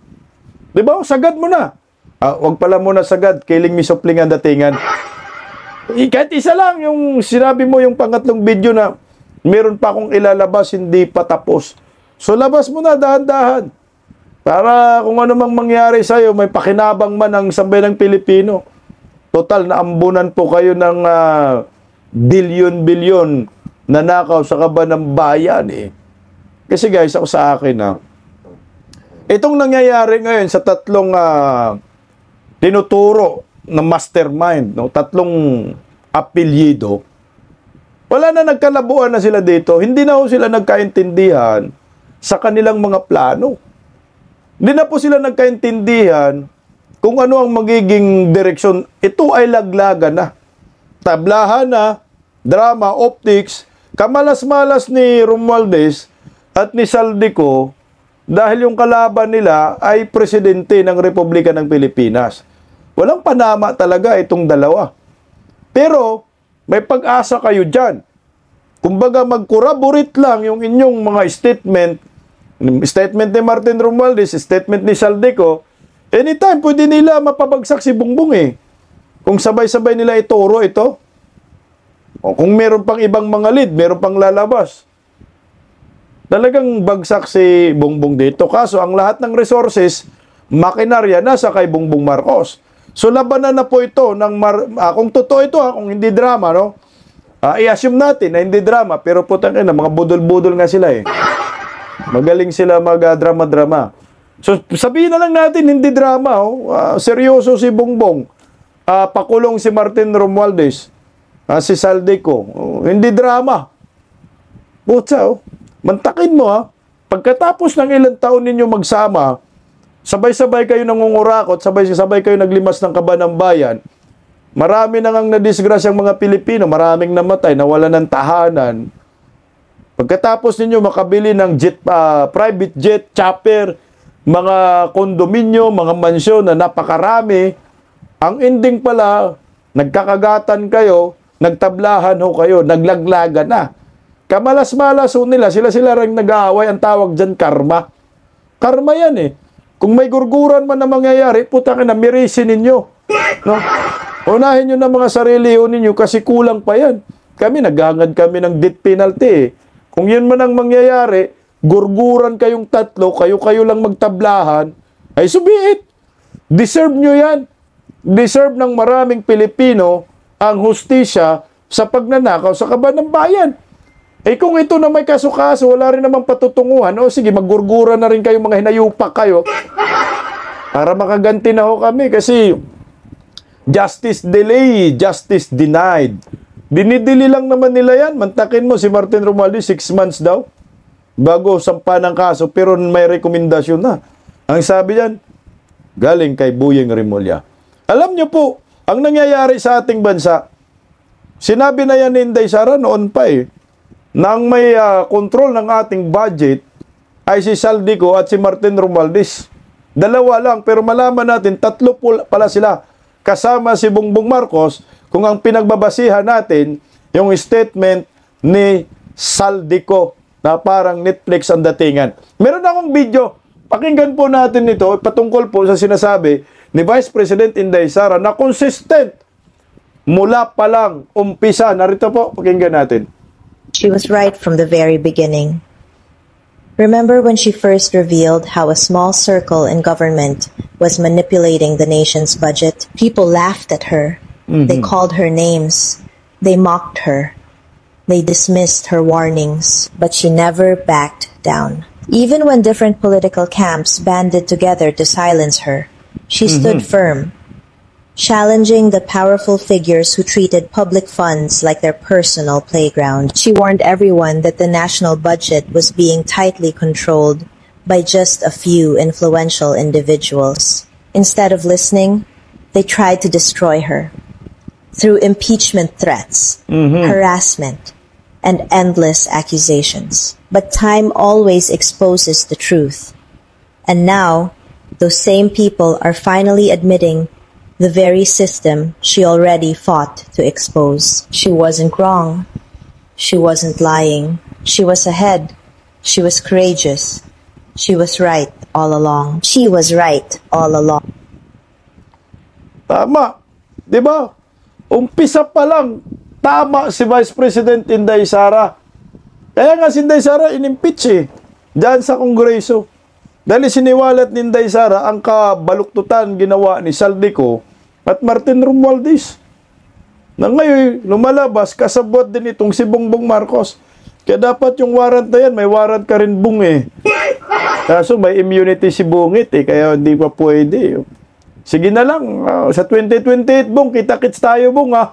Di ba? Sagad mo na. Wag pala muna sagad, kailing mi supling ang datingan. Kahit isa lang yung sinabi mo yung pangatlong video na meron pa akong ilalabas, hindi pa tapos. So labas mo na dahan-dahan. Para kung ano mang mangyari sa'yo, may pakinabang man ang sambayanang Pilipino. Total, naambunan po kayo ng bilyon-bilyon na nakaw sa kaban ng bayan eh. Kasi guys, ako sa akin itong nangyayari ngayon sa tatlong tinuturo na mastermind, no? Tatlong apelyido, wala na, nagkalabuan na sila dito. Hindi na sila nagkaintindihan sa kanilang mga plano. Hindi na po sila nagkaintindihan kung ano ang magiging direksyon. Ito ay laglagan na. Tablahan na, drama, optics, kamalas-malas ni Romualdez at ni Saldico dahil yung kalaban nila ay presidente ng Republika ng Pilipinas. Walang panama talaga itong dalawa. Pero may pag-asa kayo dyan. Kumbaga mag-corroborate lang yung inyong mga statement ni Martin Romualdez, statement ni Saldico, anytime pwede nila mapabagsak si Bongbong eh. Kung sabay-sabay nila ituro ito, o kung meron pang ibang mga lead, meron pang lalabas, talagang bagsak si Bongbong dito. Kaso ang lahat ng resources, makinarya nasa kay Bongbong Marcos. So labanan na po ito ng kung totoo ito, kung hindi drama, no? I-assume natin na hindi drama, pero putang ina, mga budol-budol nga sila eh. Magaling sila mag-drama-drama. So, sabihin na lang natin, hindi drama. Seryoso si Bongbong. Pakulong si Martin Romualdez. Si Saldico. Hindi drama. Putsa, mantakin mo, Pagkatapos ng ilang taon ninyo magsama, sabay-sabay kayo nangungurakot, sabay-sabay kayo naglimas ng kaban ng bayan, marami na ngang nadisgrasyang mga Pilipino, maraming namatay, nawala ng tahanan. Pagkatapos ninyo makabili ng jet, private jet, chopper, mga kondominyo, mga mansyon na napakarami, Ang ending pala, nagkakagatan kayo, nagtablahan ho kayo, naglaglagan na. Kamalas-malas ho nila, sila rin nag-aaway, ang tawag dyan, karma. Karma yan eh. Kung may gurguran man na mangyayari, putang ina, mirisin ninyo. No? Unahin nyo na mga sarili ninyo kasi kulang pa yan. Kami, naghangad kami ng death penalty eh. Kung yun man ang mangyayari, gurguran kayong tatlo, kayo lang magtablahan, ay subiit. Deserve nyo yan. Deserve ng maraming Pilipino ang hustisya sa pagnanakaw sa kaban ng bayan. Eh kung ito na may kaso-kaso, wala rin namang patutunguhan, o sige, maggurguran na rin kayo, mga hinayupak kayo, para makaganti na ho kami. Kasi justice delay, justice denied. Dinidili lang naman nila yan. Mantakin mo si Martin Romualdez, 6 months daw bago sampa ng kaso, pero may rekomendasyon na. Ang sabi yan, galing kay Boyeng Remulla. Alam nyo po, ang nangyayari sa ating bansa, sinabi na yan ni Inday Sara noon pa eh, na ang may control ng ating budget ay si Saldico at si Martin Romualdez. Dalawa lang, pero malaman natin, tatlo pala sila. Kasama si Bongbong Marcos, kung ang pinagbabasihan natin, yung statement ni Saldico, na parang Netflix ang datingan. Meron akong video, pakinggan po natin ito, patungkol po sa sinasabi ni Vice President Inday Sara na consistent mula pa lang umpisa. Narito po, pakinggan natin. She was right from the very beginning. Remember when she first revealed how a small circle in government was manipulating the nation's budget? People laughed at her. They called her names. They mocked her. They dismissed her warnings, but she never backed down. Even when different political camps banded together to silence her, she stood firm, challenging the powerful figures who treated public funds like their personal playground. She warned everyone that the national budget was being tightly controlled by just a few influential individuals. Instead of listening, they tried to destroy her through impeachment threats, harassment, and endless accusations. But time always exposes the truth. And now, those same people are finally admitting the very system she already fought to expose. She wasn't wrong. She wasn't lying. She was ahead. She was courageous. She was right all along. She was right all along. Tama. Di ba? Umpisa pa lang, tama si Vice President Inday Sara. Kaya nga si Inday Sara inimpeach eh. Diyan sa Kongreso. Dahil siniwalat ni Inday Sara ang kabaluktutan ginawa ni Saldico at Martin Romualdez. Na ngayon, lumalabas, kasabot din itong si Bongbong Marcos. Kaya dapat yung warrant na yan, may warrant ka rin Bung eh. Kaso may immunity si Bungit eh, kaya hindi pa pwede. Sige na lang, sa 2028 Bung, kita-kits tayo Bung ha.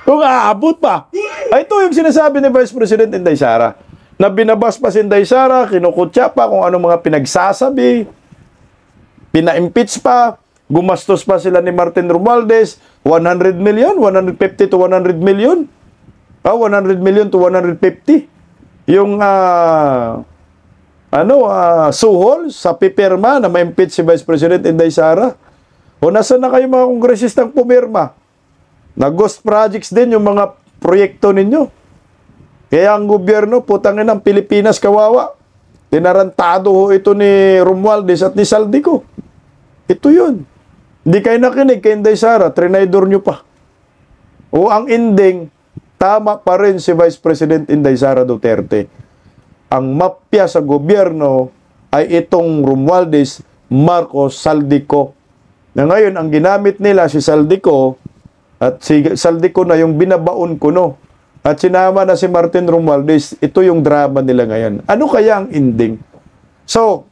Kung aabot pa. Ay, ito yung sinasabi ni Vice President Inday Sara. Na binabas pa si Inday Sara, kinukutya pa kung ano mga pinagsasabi, pina-impeach pa, gumastos pa sila ni Martin Romualdez, 100 million, 150 to 100 million. 100 million to 150. Yung suhol sa pipirma na ma-impeach si Vice President Inday Sara. O nasaan na kayo mga kongresistang pumirma? Na-ghost projects din yung mga proyekto ninyo. Kaya ang gobyerno, putangin ng Pilipinas kawawa. Tinarantado ho ito ni Romualdez at ni Saldico. Ito yun. Hindi kayo nakinig kay Inday Sara, trinaydor nyo pa. O ang ending, tama pa rin si Vice President Inday Sara Duterte. Ang mapya sa gobyerno ay itong Romualdez, Marcos, Saldico. Na ngayon, ang ginamit nila si Saldico, at si Saldico na yung binabaon ko, no? At sinama na si Martin Romualdez, ito yung drama nila ngayon. Ano kaya ang ending? So,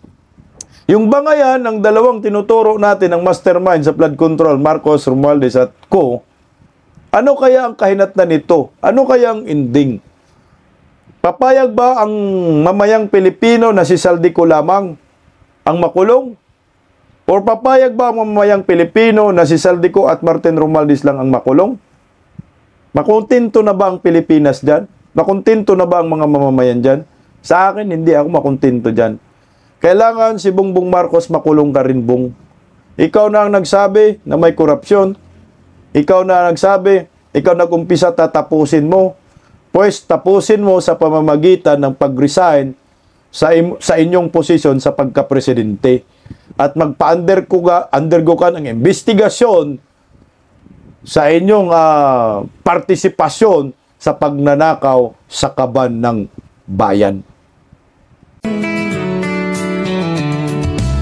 yung bangayan ng dalawang tinuturo natin ng mastermind sa flood control, Marcos, Romualdez at co, ano kaya ang kahinatnan nito? Ano kaya ang ending? Papayag ba ang mamayang Pilipino na si Saldico lamang ang makulong? O papayag ba ang mamayang Pilipino na si Saldico at Martin Romualdez lang ang makulong? Makontento na ba ang Pilipinas dyan? Makontento na ba ang mga mamamayan dyan? Sa akin, hindi ako makontento dyan. Kailangan si Bongbong Marcos makulong ka rin, Bung. Ikaw na ang nagsabi na may korupsyon. Ikaw na ang nagsabi, ikaw nag-umpisa tatapusin mo. Pues tapusin mo sa pamamagitan ng pag-resign sa inyong posisyon sa pagka-presidente. At magpa-undergo ka ng investigasyon sa inyong partisipasyon sa pagnanakaw sa kaban ng bayan.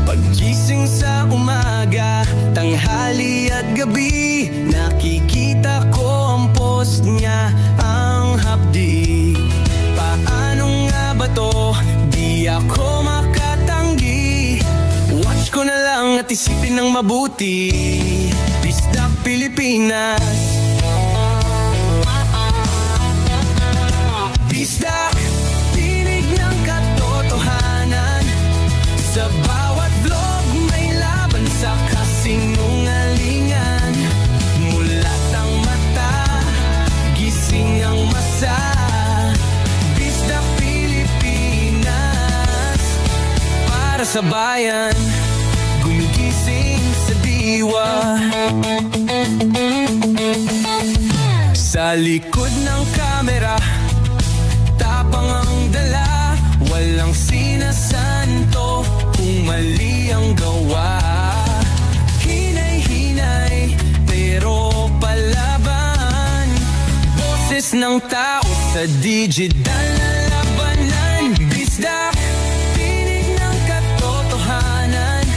Paggising sa umaga, tanghali at gabi, nakikita ko ang post niya, ang hapdi. Paano nga ba to? Di ako makatanggi. Watch ko na lang at isipin ng mabuti. Bisdak Pilipinas. Bisdak, tinig ng katotohanan. Sa bawat vlog may laban sa kasinungalingan. Mulat ang mata, gising ang masa. Bisdak Pilipinas, para sa bayan, gumigising sa diwa. Sa likod ng kamera, tapang ang dala, walang sinasanto kung mali ang gawa. Hinay-hinay, pero palaban. Boses ng tao sa digital na labanan. Bisdak, tinig ng katotohanan.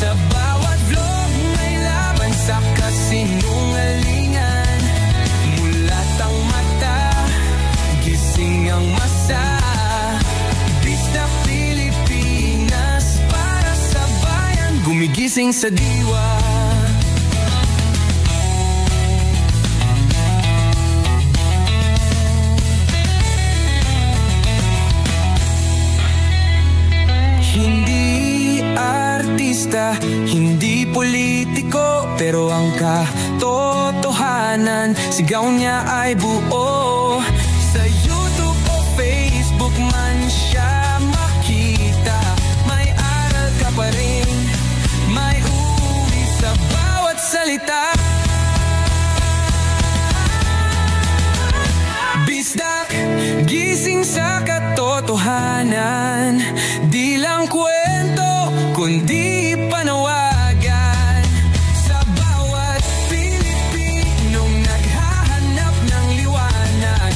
Sa bawat vlog may laban sa kasinungalingan. Mulat ang mata, gising ang masa. Bisdak Pilipinas, para sa bayan, gumigising sa diwa. Hindi artista, hindi politiko, pero ang katotohanan, sigaw niya ay buo. Sa YouTube o Facebook man siya makita, may aral ka pa rin, may uwi sa bawat salita. Bisdak, gising sa katotohanan, di lang kwento, kundi panawagan. Sa bawat Pilipinong naghahanap ng liwanag.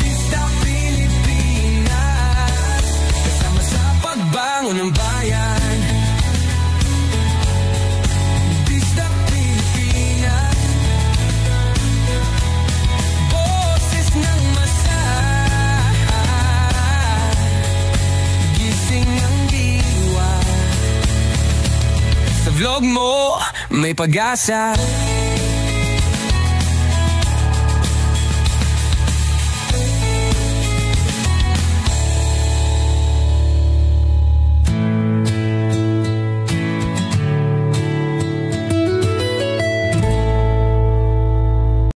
Bisdak Pilipinas, kasama sa pagbangon ng bayan. Bisdak Pilipinas, boses ng masa, gising ang diwa. Sa vlog mo, may pag-asa.